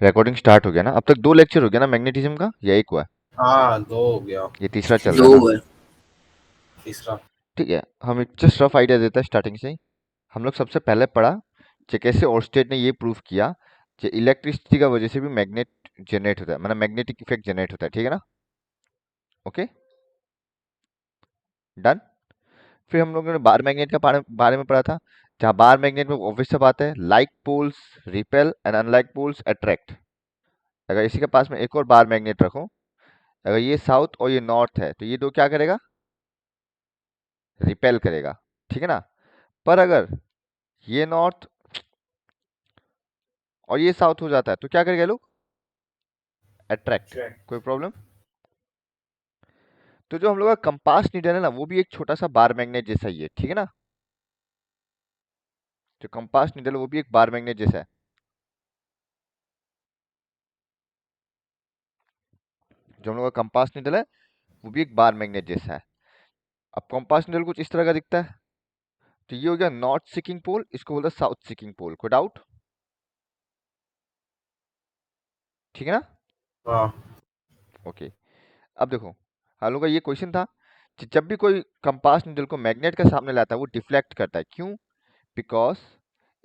Recording start हो गया ना? अब तक 2 लेक्चर हो गया ना मैग्नेटिज्म का, या 1 हुआ है? हाँ 2 हो गया, ये तीसरा चल रहा दो है ना? है। तीसरा। ठीक है, हम एक जस्ट रफ आइडिया देते हैं स्टार्टिंग से ही। हम लोग सबसे पहले पढ़ा कि कैसे ओर्स्टेड ने ये प्रूव किया कि इलेक्ट्रिसिटी का वजह से भी मैग्नेट जनरेट होता है, मतलब मैग्नेटिक इफेक्ट जनरेट होता है। ठीक है ना? Okay, done. फिर हम लोगों ने बार मैग्नेट का बारे में पढ़ा था, जहाँ बार मैग्नेट में ऑब्वियस सा बात है, like poles repel and unlike poles attract. अगर इसी के पास में एक और बार मैग्नेट रखो, अगर ये साउथ और ये नॉर्थ है, तो ये दो क्या करेगा? रिपेल करेगा। ठीक है ना? पर अगर ये नॉर्थ और ये साउथ हो जाता है, तो क्या करेगा लोग? अट्रैक्ट। कोई प्रॉब्लम? तो जो हम लोग का कंपास नीडल है ना, वो भी एक छोटा सा बार मैग्नेट जैसा ही है। ठीक है ना? जो कंपास नीडल है वो भी एक बार मैग्नेट जैसा है। जो हम लोग का कंपास नीडल है वो भी एक बार मैग्नेट जैसा है। अब कंपास नीडल कुछ इस तरह का दिखता है। तो ये हो गया नॉर्थ सीकिंग पोल, इसको बोलते हैं साउथ सीकिंग पोल। कोई डाउट? ठीक है ना? हाँ ओके, अब देखो, हम लोग का ये क्वेश्चन था कि जब भी कोई कंपास नीडल को मैग्नेट के सामने लाता है, वो डिफ्लेक्ट करता है। क्यों? बिकॉज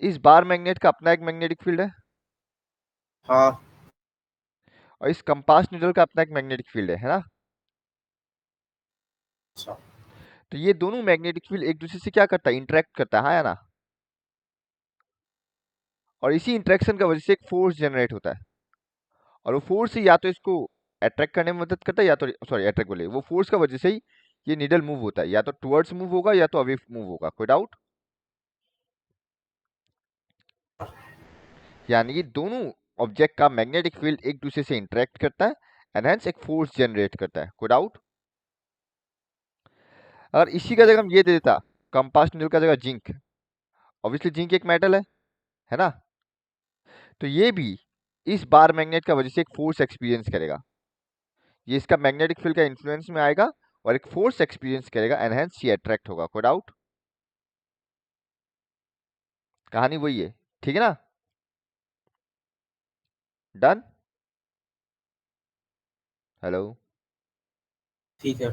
इस बार मैग्नेट का अपना एक मैग्नेटिक फील्ड है हाँ। और इस कंपास नीडल का अपना एक मैग्नेटिक फील्ड है ना? अच्छा। तो ये दोनों मैग्नेटिक फील्ड एक दूसरे से क्या करता है? इंटरेक्ट करता है, हाँ या ना? और इसी इंटरेक्शन का वजह से एक फोर्स जनरेट होता है, और वो फोर्स ही या तो इसको अट्रैक्ट करने में मदद करता है, या तो सॉरी अट्रैक्ट बोले, वो फोर्स का वजह से ही ये नीडल मूव होता है, या तो टुवर्ड्स मूव होगा या तो अवे मूव होगा। कोई डाउट? यानी कि दोनों ऑब्जेक्ट का मैग्नेटिक फील्ड एक दूसरे से इंटरेक्ट करता है एंड हेंस एक फोर्स जनरेट करता है। कोई डाउट? अगर इसी का जगह हम ये दे देता, कंपास नीडल का जगह जिंक, ऑब्वियसली जिंक एक मेटल है ना? तो ये भी इस बार मैग्नेट का वजह से एक फोर्स एक्सपीरियंस करेगा। ये इसका मैग्नेटिक फील्ड का इन्फ्लुएंस में आएगा और एक फोर्स एक्सपीरियंस करेगा एंड हेंस ये अट्रैक्ट होगा। कोई डाउट? कहानी वही है। ठीक है ना? डन। हेलो। ठीक है।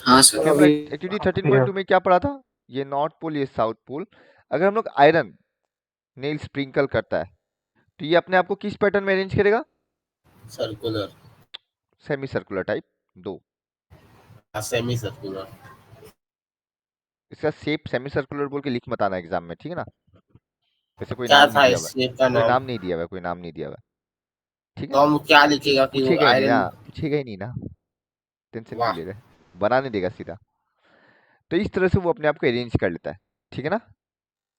हाँ फिर सर। हमने अभी एक्टिविटी 13.2 में क्या पढ़ा था? ये नॉर्थ पोल, ये साउथ पोल। अगर हम लोग आयरन नेल स्प्रिंकल करता है, तो ये अपने आप को किस पैटर्न में अरेंज करेगा? सर्कुलर। Semi circular type. दो, सेमी सर्कुलर। इसका शेप सेमी सर्कुलर बोल के लिख मत आना एग्जाम में। ठीक है ना? वैसे कोई क्या नाम नहीं था दिया इस हुआ है, शेप का कोई नाम? नाम नहीं दिया हुआ है, कोई नाम नहीं दिया हुआ है। ठीक है? तो हम क्या लिखेगा कि वो पूछेगा ही नहीं ना, आयरन? पूछेगा ही नहीं ना, टेंशन क्यों वाह। ले रहे हैं? बनाने देगा सीधा। तो इस तरह से वो अपने आप को अरेंज कर लेता है। ठीक है ना?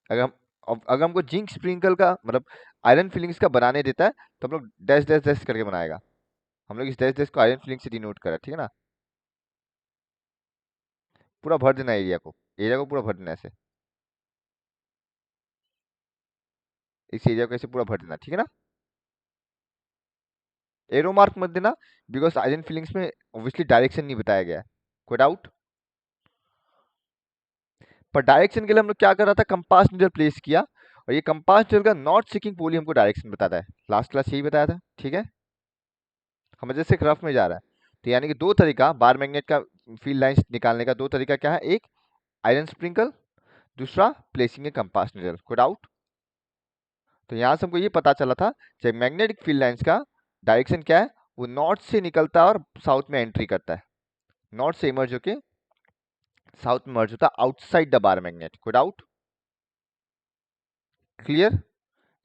अगर हम अगर हमको जिंक स्प्रिंकल का मतलब आयरन फिलिंग्स का बनाने देता है, तो हम लोग डैश डैश डैश करके बनाएगा। हम लोग इस डैश डैश को आयरन फिलिंग से डिनोट करा। ठीक है ना? पूरा भर देना एरिया को पूरा भर देना ऐसे, इस एरिया को ऐसे पूरा भर देना। ठीक है ना? एरो मार्क मत देना, बिकॉज आयरन फिलिंग्स में ऑब्वियसली डायरेक्शन नहीं बताया गया है। कोई डाउट? पर डायरेक्शन के लिए हम लोग क्या कर रहा था? कंपास नीडल प्लेस किया, और ये कंपास नीडल का नॉर्थ सीकिंग पोल ही हमको डायरेक्शन बताता है। लास्ट क्लास यही बताया था। ठीक है? हम जैसे रफ में जा रहा है, तो यानी कि दो तरीका बार मैग्नेट का फील्ड लाइंस निकालने का, दो तरीका क्या है? एक आयरन स्प्रिंकल, दूसरा प्लेसिंग ए कंपास नीडल। कोई डाउट? तो यहाँ से हमको ये पता चला था कि मैग्नेटिक फील्ड लाइंस का डायरेक्शन क्या है? वो नॉर्थ से निकलता है और साउथ में एंट्री करता है, नॉर्थ से इमर्ज होके साउथ में मर्ज होता है आउटसाइड द बार मैग्नेट। कोई डाउट? क्लियर?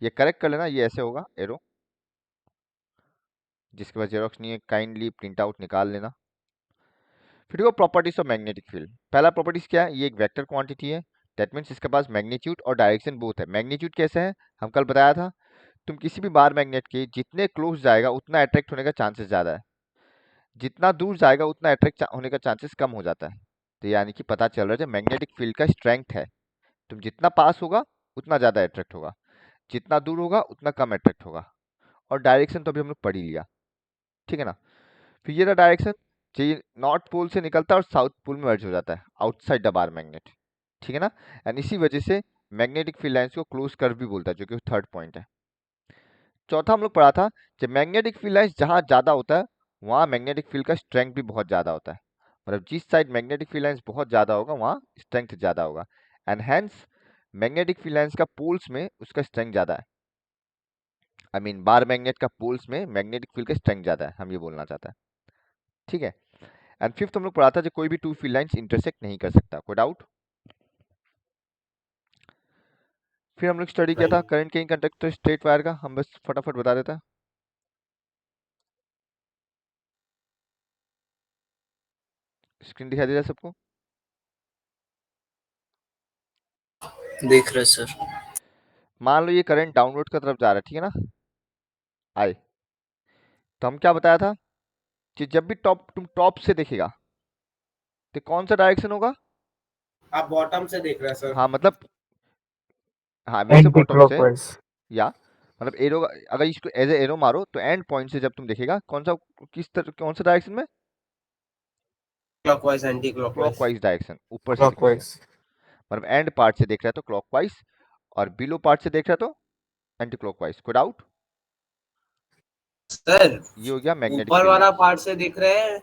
ये करेक्ट कर लेना, ये ऐसे होगा एरो। जिसके पास जेरोक्स नहीं है काइंडली प्रिंट आउट निकाल लेना। फिर देखो प्रॉपर्टीज ऑफ मैग्नेटिक फील्ड। पहला प्रॉपर्टीज क्या है? ये एक वेक्टर क्वांटिटी है, दैट मीन्स इसके पास मैग्नीट्यूड और डायरेक्शन बोथ है। मैग्नीट्यूड कैसे है? हम कल बताया था, तुम किसी भी बार मैग्नेट के जितने क्लोज जाएगा उतना अट्रैक्ट होने का चांसेस ज़्यादा है, जितना दूर जाएगा उतना अट्रैक्ट होने का चांसेस कम हो जाता है। तो यानी कि पता चल रहा है मैग्नेटिक फील्ड का स्ट्रेंथ है, तुम जितना पास होगा उतना ज़्यादा अट्रैक्ट होगा, जितना दूर होगा उतना कम अट्रैक्ट होगा। और डायरेक्शन तो अभी हम लोग पढ़ ही लिया। ठीक है ना? फिर ये रहा डायरेक्शन, ये नॉर्थ पोल से निकलता है और साउथ पोल में मर्ज हो जाता है आउटसाइड द बार मैग्नेट। ठीक है ना? एंड इसी वजह से मैग्नेटिक फील्ड लाइंस को क्लोज कर्व भी बोलता है, जो कि थर्ड पॉइंट है। चौथा हम लोग पढ़ा था जब मैग्नेटिक फील्ड लाइंस जहां ज्यादा होता है वहां मैग्नेटिक फील्ड का स्ट्रेंथ भी बहुत ज्यादा होता है। मतलब जिस साइड मैग्नेटिक फील्ड लाइंस बहुत ज्यादा होगा वहां स्ट्रेंथ ज्यादा होगा, and hence magnetic field lines का पोल्स में उसका स्ट्रेंथ ज्यादा है। आई मीन बार मैग्नेट का पोल्स में मैग्नेटिक फील्ड का स्ट्रेंथ ज्यादा है, हम ये बोलना चाहते हैं। ठीक है। एंड फिफ्थ हम लोग पढ़ा था जो कोई भी टू फील्ड लाइंस इंटरसेक्ट नहीं कर सकता। कोई डाउट? फिर हम लोग स्टडी किया नहीं। था करंट के कंडक्टर स्ट्रेट वायर का, हम बस फटाफट बता देता है। स्क्रीन दिखाई दे रहा है सबको? देख रहे सर। मान लो ये करंट डाउनवर्ड की तरफ जा रहा है, ठीक है ना, आई। तो हम क्या बताया था कि जब भी तुम टॉप से देखेगा तो कौन सा डायरेक्शन होगा? आप बॉटम से देख रहे हैं सर। हाँ मतलब, हाँ वैसे एंटी बॉटम से, क्लॉकवाइज। या मतलब एरो, अगर इसको एज ए एरो मारो तो एंड पॉइंट से जब तुम देखेगा कौन सा, कौन सा डायरेक्शन में? Clockwise, anti clockwise. Clockwise direction, ऊपर से देखोगे। क्लॉकवाइज। मतलब एंड पार्ट से देख रहा है तो क्लॉकवाइज, और बिलो पार्ट से देख रहा है तो एंटी क्लॉकवाइज। कोई डाउट? सर ये हो गया मैग्नेटिक ऊपर फील्ड वाला लाइंस। पार्ट से दिख रहे हैं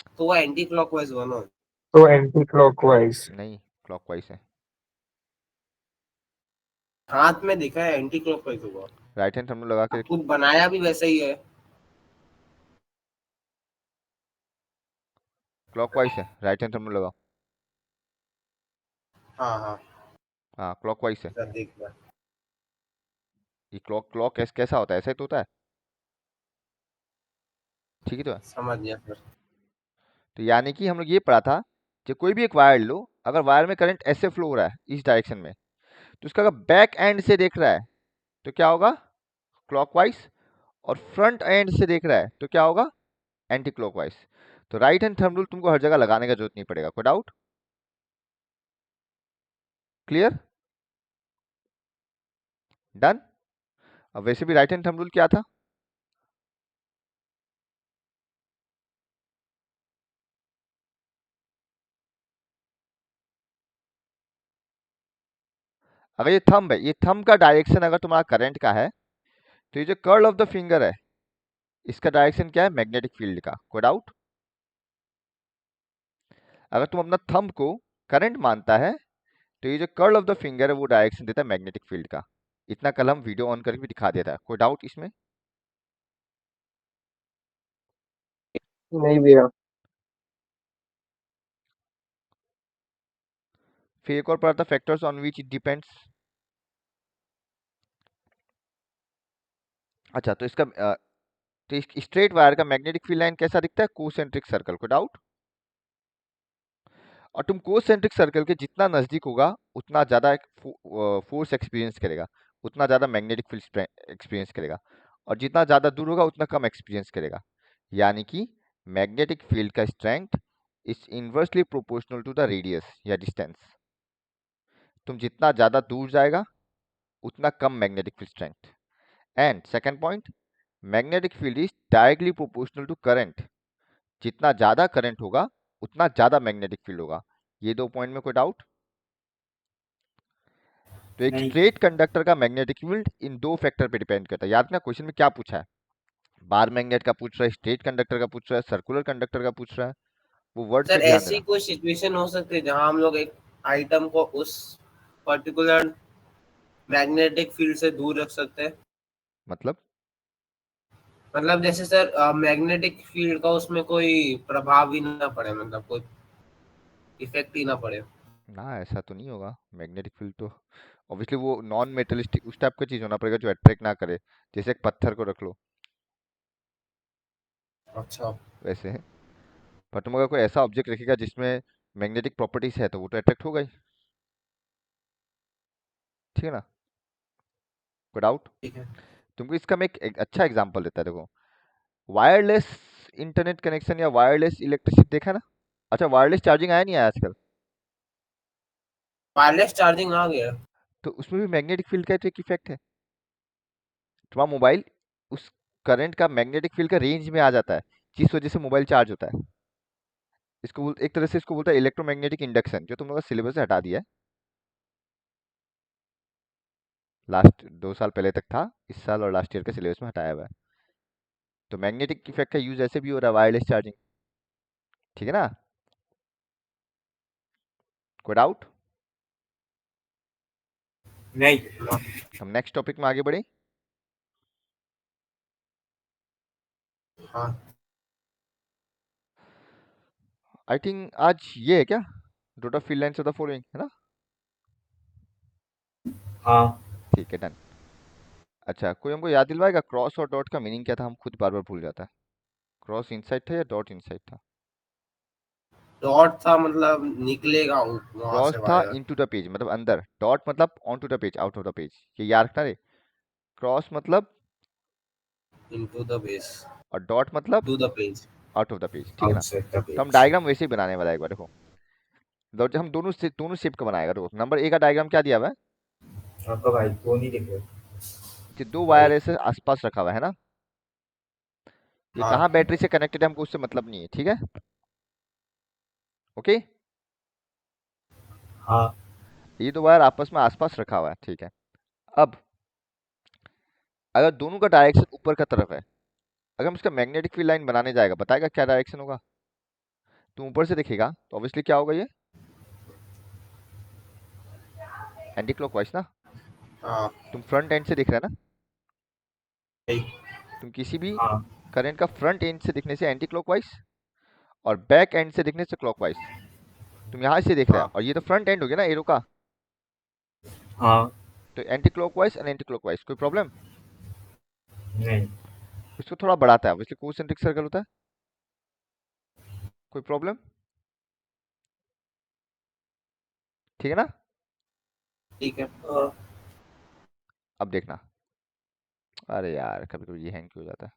तो वो एंटी क्लॉकवाइज बनो। तो एंटी क्लॉकवाइज। नहीं, क्लॉकवाइज है। हाथ में दिखा है एंटी क्लॉकवाइज होगा। राइट हैंड थंब लगा के देख आपको लो। बनाया भी वैसे ही है। क्लॉकवाइज है, राइट हैंड थंब लगाओ। हाँ हाँ हाँ क्लॉकवाइज है। सर, देख रहा। ये क्लॉक क्लॉक कैसा होता है? ऐसा ही तो होता है, ठीक ही तो है। समझ गया सर। तो यानी कि हम लोग ये पढ़ा था कि कोई भी एक वायर लो, अगर वायर में करंट ऐसे फ्लो हो रहा है इस डायरेक्शन में, तो उसका अगर बैक एंड से देख रहा है तो क्या होगा? क्लॉकवाइज। और फ्रंट एंड से देख रहा है तो क्या होगा? Anti clockwise. तो राइट हैंड थंब रूल तुमको हर जगह लगाने का जरूरत नहीं पड़ेगा। कोई डाउट? क्लियर? डन। अब वैसे भी राइट हैंड थंब रूल क्या था? अगर ये थंब है, ये थंब का डायरेक्शन अगर तुम्हारा करंट का है तो ये जो कर्ल ऑफ द फिंगर है इसका डायरेक्शन क्या है? मैग्नेटिक फील्ड का। कोई डाउट? अगर तुम अपना थंब को करंट मानता है तो ये जो कर्ल ऑफ द फिंगर है वो डायरेक्शन देता है मैग्नेटिक फील्ड का। इतना कल हम वीडियो ऑन करके भी दिखा देता है। कोई डाउट इसमें? नहीं भैया। फिर एक और पढ़ा था factors on which it depends. अच्छा, तो इसका तो स्ट्रेट वायर का मैग्नेटिक फील्ड लाइन कैसा दिखता है? Concentric circle. को डाउट? और तुम कोसेंट्रिक सर्कल के जितना नजदीक होगा उतना ज्यादा फोर्स एक्सपीरियंस करेगा, उतना ज्यादा मैग्नेटिक फील्ड एक्सपीरियंस करेगा, और जितना ज्यादा दूर होगा उतना कम एक्सपीरियंस करेगा। यानी कि मैग्नेटिक फील्ड का strength is inversely proportional to the radius या डिस्टेंस। तुम जितना ज्यादा दूर जाएगा उतना कम magnetic field strength. And second point, magnetic field is directly proportional to current. जितना ज्यादा करंट होगा उतना ज्यादा मैग्नेटिक फील्ड होगा। ये दो पॉइंट में कोई डाउट? तो एक नहीं। स्ट्रेट कंडक्टर का मैग्नेटिक फील्ड इन दो फैक्टर पे डिपेंड करता है। याद रखना क्वेश्चन में क्या पूछा है, बार मैग्नेट का पूछ रहा है, स्ट्रेट कंडक्टर का पूछ रहा है, सर्कुलर कंडक्टर का पूछ रहा है। वो वर्ड्स सर पे ध्यान ऐसी देना। कोई सिचुएशन हो सकती है जहां हम लोग एक आइटम को उस पर्टिकुलर मैग्नेटिक फील्ड से दूर रख सकते हैं? मतलब मतलब जैसे सर मैग्नेटिक फील्ड का उसमें कोई प्रभाव ही ना पड़े, मतलब कोई इफेक्ट ही ना पड़े। ना, ऐसा तो नहीं होगा। मैग्नेटिक फील्ड तो ऑब्वियसली वो नॉन मेटलिस्टिक उस टाइप का चीज होना पड़ेगा जो अट्रैक्ट ना करे। जैसे एक पत्थर को रख लो अच्छा। वैसे है। पर तुम अगर कोई ऐसा ऑब्जेक्ट रखेगा जिसमें मैग्नेटिक प्रॉपर्टीज है तो वो तो अट्रैक्ट होगा ही। ठीक है ना? कोई डाउट? ठीक है। तुमको इसका मैं एक अच्छा एग्जांपल देता है, देखो। वायरलेस इंटरनेट कनेक्शन या वायरलेस इलेक्ट्रिसिटी देखा है ना? अच्छा, वायरलेस चार्जिंग आया नहीं आया आजकल? वायरलेस चार्जिंग आ गया। तो उसमें भी मैग्नेटिक फील्ड का तो एक इफेक्ट है। तुम्हारा मोबाइल उस करंट का मैग्नेटिक फील्ड का रेंज में आ जाता है, जिस वजह से मोबाइल चार्ज होता है। एक तरह से इसको बोलता है इलेक्ट्रोमैग्नेटिक इंडक्शन, जो तुम लोग का सिलेबस से हटा दिया है। लास्ट 2 साल पहले तक था, इस साल और लास्ट ईयर के सिलेबस में हटाया हुआ है। तो मैग्नेटिक इफेक्ट का यूज ऐसे भी हो रहा है, वायरलेस चार्जिंग, ठीक है ना। कोई डाउट? नहीं। हम नेक्स्ट टॉपिक में आगे बढ़े। हाँ आई थिंक आज ये है क्या, dot of field lines of the following, है ना। हाँ ठीक है, डन। अच्छा, कोई हमको याद दिलवाएगा क्रॉस और डॉट का मीनिंग क्या था, हम खुद बार बार भूल जाता है। क्रॉस इनसाइड था या डॉट इनसाइड था? डॉट था मतलब निकलेगा वहां क्रॉस से था वायर। इनटू द पेज मतलब अंदर, डॉट मतलब on to the page, out of the page, ये याद रखना रे। क्रॉस मतलब इनटू द बेस और डॉट मतलब to the page out of the page, ठीक है ना। आउटसाइड द तो हम पेज। डायग्राम वैसे ही बनाने वाला है, एक बार देखो। हम दोनों शेप का बनाएगा। देखो नंबर ए का डायग्राम क्या दिया हुआ है, आपका भाई को नहीं दिख रहा कि दो भाई। वायर ऐसे आसपास रखा हुआ है ना। ये हाँ कहाँ बैटरी से कनेक्टेड है हमको उससे मतलब नहीं है, ठीक है। ओके, हाँ ये दो वायर आपस में आसपास रखा हुआ है, ठीक है। अब अगर दोनों का डायरेक्शन ऊपर का तरफ है, अगर हम इसका मैग्नेटिक फील्ड लाइन बनाने जाएगा, बताएगा क्या डायरेक्शन होगा। तुम ऊपर से देखेगा तो ऑब्वियसली क्या होगा, ये एंटी क्लॉकवाइज ना। हाँ तुम फ्रंट एंड से दिख रहा है ना, भाई, तुम किसी भी हाँ करंट का फ्रंट एंड से दिखने से एंटी क्लॉकवाइज और बैक एंड से दिखने से क्लॉकवाइज। तुम यहाँ से देख रहे हो हाँ और ये तो फ्रंट एंड हो गया ना एरो का, हाँ। तो anti clockwise and anti clockwise, कोई प्रॉब्लम। नहीं इसको थोड़ा बढ़ाता है, ऑब्वियसली कोसेंट्रिक सर्कल होता है, कोई प्रॉब्लम, ठीक है ना। ठीक है। अब देखना, अरे यार कभी कभी ये हैंग क्यों हो जाता है।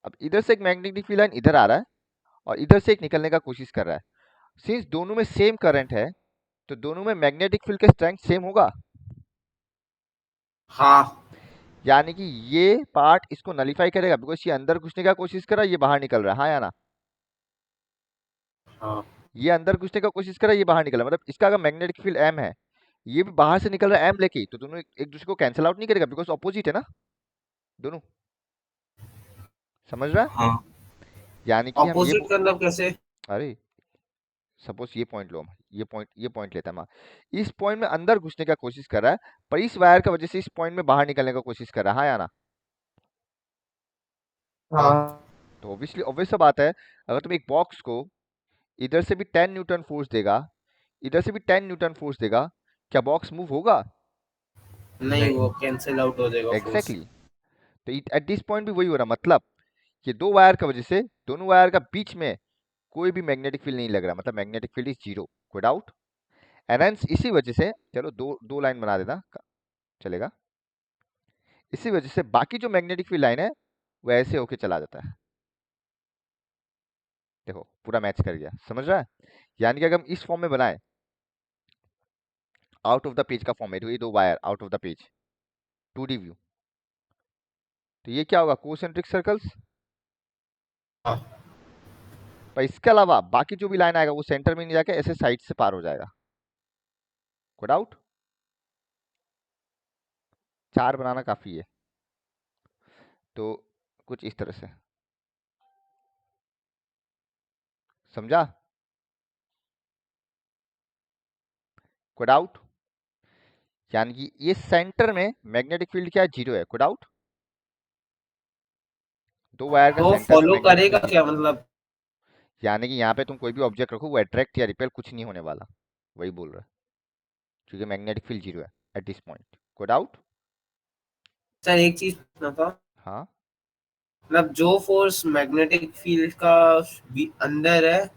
अब इधर से एक मैग्नेटिक फील्ड लाइन इधर आ रहा है और इधर से एक निकलने का कोशिश कर रहा है। सिंस दोनों में सेम करंट है, तो दोनों में मैग्नेटिक फील्ड का स्ट्रेंथ सेम होगा। हाँ यानी कि ये पार्ट इसको नलीफाई करेगा, बिकॉज ये अंदर घुसने का कोशिश कर रहा है, ये बाहर निकल रहा है, हाँ या ना। हाँ ये अंदर घुसने का कोशिश कर रहा है, ये बाहर निकल रहा है, मतलब इसका अगर मैग्नेटिक फील्ड एम है, ये भी बाहर से निकल रहा है एम लेके, तो दोनों एक दूसरे को कैंसिल आउट नहीं करेगा, बिकॉज ऑपोजिट है ना दोनों। समझ रहा है? हाँ यानी कि हम ऑपोजिट का मतलब कैसे? अरे सपोज ये पॉइंट लो, हम ये पॉइंट लेते हैं, इस पॉइंट में अंदर घुसने का कोशिश कर रहा है, पर इस वायर की वजह से इस पॉइंट में बाहर निकलने का कोशिश कर रहा है, हाँ या ना। हाँ तो ऑब्वियसली ऑब्वियस सा बात है, अगर तुम एक बॉक्स को इधर से भी 10 न्यूटन फोर्स देगा, इधर से भी 10 न्यूटन फोर्स देगा, क्या बॉक्स मूव होगा? नहीं, वो कैंसिल आउट हो जाएगा फोर्स। एग्जैक्टली तो एट दिस पॉइंट भी वही हो रहा, मतलब कि दो वायर की वजह से दोनों वायर का बीच में कोई भी मैग्नेटिक फील्ड नहीं लग रहा, मतलब मैग्नेटिक फील्ड इज जीरो, कोई डाउट। एंड हेंस इसी वजह से, चलो दो दो लाइन बना देना चलेगा, इसी वजह से बाकी जो मैग्नेटिक फील्ड लाइन है वो ऐसे होके चला जाता है। देखो पूरा मैच कर गया, समझ रहा है। यानी कि अगर हम इस फॉर्म में बनाए, आउट ऑफ द पेज का फॉर्म है, तो ये दो wire out of the page 2D view, तो ये क्या होगा, कोसेंट्रिक सर्कल्स। हाँ पर इसके अलावा बाकी जो भी लाइन आएगा वो सेंटर में नहीं जाके ऐसे साइड से पार हो जाएगा, कोई डाउट। 4 बनाना काफी है, तो कुछ इस तरह से, समझा, कोई डाउट। यानी कि ये सेंटर में मैग्नेटिक फील्ड क्या है, जीरो है, कोई डाउट। दो वायर का तो सेंटर में फॉलो मैग्नेटिक करेगा फील्ड जीरो क्या है, मतलब? यानी कि यहाँ पे तुम कोई भी ऑब्जेक्ट रखो वो अट्रैक्ट या रिपेल कुछ नहीं होने वाला, वही बोल रहा है, क्योंकि मैग्नेटिक फील्ड जीरो है एट दिस पॉइंट, कोई डाउट। सर एक चीज पूछना था, हाँ, मतलब जो फोर्स मैग्नेटिक फील्ड का भी अंदर है।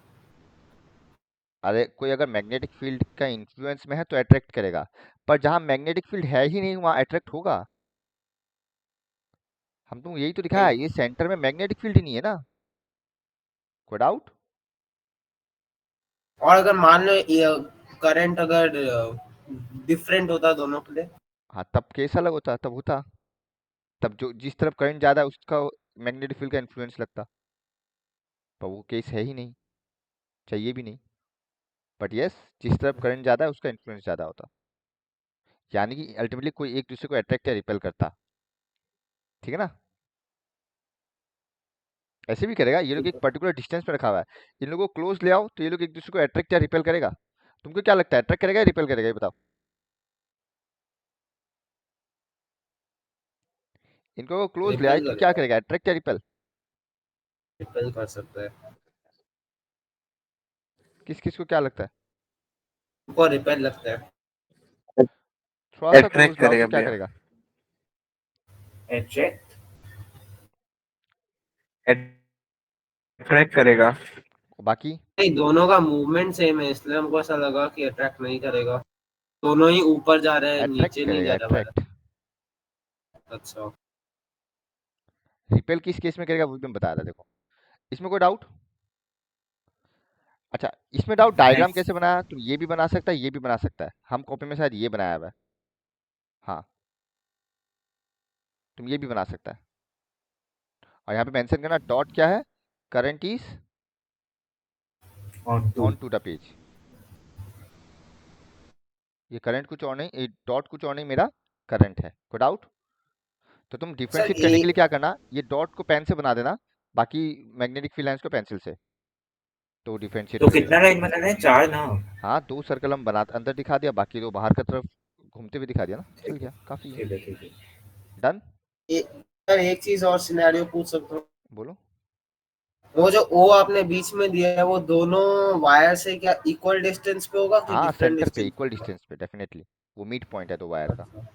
अरे कोई अगर मैग्नेटिक फील्ड का इन्फ्लुएंस में है तो अट्रैक्ट करेगा, पर जहां मैग्नेटिक फील्ड है ही नहीं वहां अट्रैक्ट होगा। हम तुम यही तो दिखाया है, ये सेंटर में मैग्नेटिक फील्ड ही नहीं है ना, कोई डाउट। और अगर मान लो करंट अगर डिफरेंट होता दोनों के लिए। हाँ तब केस अलग होता, तब होता, तब जो जिस तरफ करंट ज्यादा है उसका मैग्नेटिक फील्ड का इन्फ्लुएंस लगता, पर वो केस है ही नहीं, चाहिए भी नहीं। बट यस, जिस तरफ करंट ज्यादा है उसका इन्फ्लुएंस ज्यादा होता। यानी कि अल्टीमेटली कोई एक दूसरे को अट्रैक्ट या रिपेल करता, ठीक है ना। ऐसे भी करेगा, ये लोग एक पर्टिकुलर डिस्टेंस पे रखा हुआ है, इन लोगों को क्लोज ले आओ तो ये लोग एक दूसरे को अट्रैक्ट या रिपेल करेगा। तुमको क्या लगता है, अट्रैक्ट करेगा या रिपेल करेगा, ये बताओ। इनको क्लोज ले आए रिपेल तो क्या करेगा, करेगा, अट्रैक्ट या रिपेल, रिपेल कर सकता है, किस किस को क्या लगता है। उनको रिपेल लगता है। थोड़ा सा अट्रैक्ट क्लोज लाओ करेगा तो क्या भैया, करेगा। अट्रैक्ट। अट्रैक्ट करेगा। बाकी नहीं, दोनों का मूवमेंट सेम है इसलिए हमको ऐसा लगा कि अट्रैक्ट नहीं करेगा। दोनों ही ऊपर जा रहे हैं, अट्रैक्ट नीचे नहीं करेगा, जा रहा वाला। अट्रैक्ट। अच्छा, रिपेल किस केस में करेगा वो भी मैं बता रहा, देखो इसमें कोई डाउट। अच्छा, इसमें डाउट डायग्राम नेक्स्ट। कैसे बनाया, तुम ये भी बना सकता है, ये भी बना सकता है, हम कॉपी में शायद ये बनाया हुआ है, हाँ तुम ये भी बना सकता है। और यहाँ पे मेंशन करना डॉट क्या है, current is on to. On to the page. ये करंट कुछ और नहीं, ये डॉट कुछ और नहीं, मेरा करंट है, कोई डाउट। तो तुम सर डिफरेंशिएट करने के लिए क्या करना, ये डॉट को पेन से बना देना, बाकी मैग्नेटिक फील्ड लाइंस को पेंसिल से, तो डिफरेंशिएट तो हो कितना जाएगा। लाइन बनाना है, 4 ना। हाँ 2 सर्कल हम बना अंदर दिखा दिया, बाकी 2 बाहर की तरफ घूमते हुए दिखा दिया ना, चल ठीक है, गया, काफी है। ठीक है, ठीक है। डन। सर एक चीज और सिनेरियो पूछ सकता हूँ। बोलो। वो जो ओ आपने बीच में दिया है वो दोनों वायर से क्या इक्वल डिस्टेंस पे होगा कि हाँ डिफरेंट सेंटर पे डिस्टेंस पे इक्वल होगा? डिस्टेंस पे डेफिनेटली, वो मीट पॉइंट है 2 वायर का। अच्छा।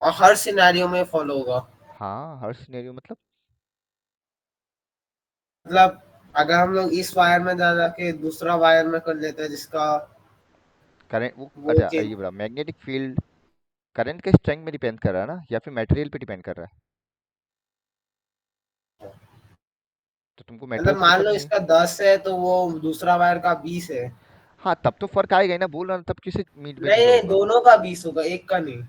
और हर सिनेरियो में फॉलो होगा? हाँ हर सिनेरियो मतलब अगर हम लोग इस वायर में जा जाके दूसरा वायर में कर लेते हैं जिसका करंट वो, वो अच्छा चेंज। ये बड़ा मैग्नेटिक फील्ड करंट के स्ट्रेंथ में डिपेंड कर रहा है ना, या फिर मटेरियल पे डिपेंड कर रहा है, तो तुमको मतलब मटेरियल से तो मान फर्क लो नहीं है। इसका 10 है तो वो दूसरा वायर का 20 है। हाँ तब तो फर्क आएगा ही ना, बोल रहा हूँ, तब किसे मीट में नहीं जुड़ा नहीं, होगा। दोनों का 20 होगा, एक का नहीं।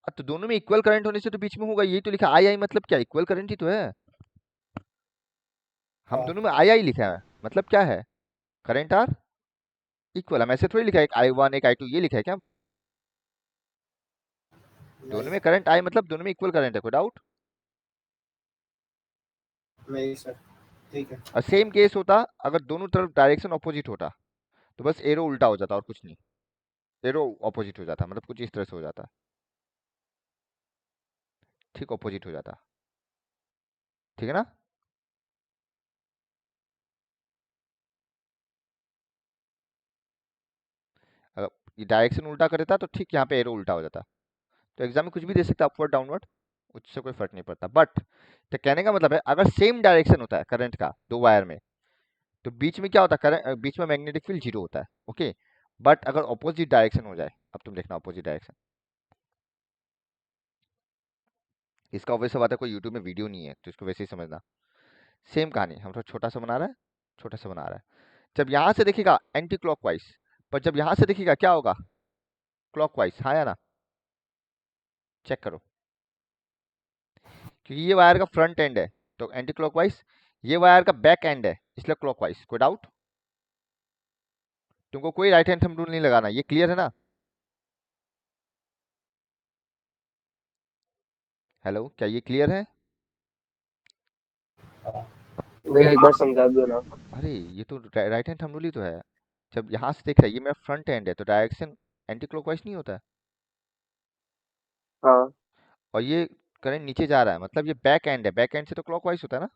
तो दोनों में इक्वल करंट होने से तो बीच में होगा, यही तो लिखा आई आई, मतलब क्या इक्वल करंट ही तो है, हम हाँ, दोनों में आई आई लिखा है, मतलब क्या है, करंट आर इक्वल, हम ऐसे थोड़ी लिखा है एक आई वन एक आई टू, ये लिखा है क्या, नहीं दोनों में करंट आई मतलब दोनों में इक्वल करंट है, कोई डाउट। नहीं सर, ठीक है। और सेम केस होता अगर दोनों तरफ डायरेक्शन ऑपोजिट होता, तो बस एरो उल्टा हो जाता और कुछ नहीं, एरो ऑपोजिट हो जाता, मतलब कुछ इस तरह से हो जाता, ठीक ऑपोजिट हो जाता, ठीक है ना। अगर ये डायरेक्शन उल्टा कर देता तो ठीक यहाँ पे एरो उल्टा हो जाता, तो एग्जाम में कुछ भी दे सकता अपवर्ड डाउनवर्ड, उससे कोई फर्क नहीं पड़ता। बट तो कहने का मतलब है अगर सेम डायरेक्शन होता है करंट का 2 वायर में, तो बीच में क्या होता है, करंट बीच में मैग्नेटिक फील्ड 0 होता है, ओके। बट अगर ऑपोजिट डायरेक्शन हो जाए, अब तुम देखना ऑपोजिट डायरेक्शन, इसका ऑब्वियस बात है कोई यूट्यूब में वीडियो नहीं है तो इसको वैसे ही समझना, सेम कहानी, हम थोड़ा छोटा सा बना रहा है, छोटा सा बना रहा है, जब यहाँ से देखिएगा एंटी क्लॉकवाइज, पर जब यहाँ से देखिएगा क्या होगा, क्लॉकवाइज, हाँ या ना, चेक करो, क्योंकि ये वायर का फ्रंट एंड है तो एंटी क्लॉकवाइज, ये वायर का बैक एंड है इसलिए क्लॉकवाइज, कोई डाउट। तुमको कोई राइट हैंड थंब रूल नहीं लगाना, ये क्लियर है ना। हेलो, क्या ये क्लियर है। भैया एक बार समझा दो ना। अरे ये तो राइट हैंड थंब रूल ही तो है, जब यहाँ से देख रहा है ये मेरा फ्रंट एंड है तो डायरेक्शन एंटी क्लॉकवाइज नहीं होता है, हाँ। और ये करंट नीचे जा रहा है मतलब ये बैक एंड है, बैक एंड से तो क्लॉकवाइज होता है ना,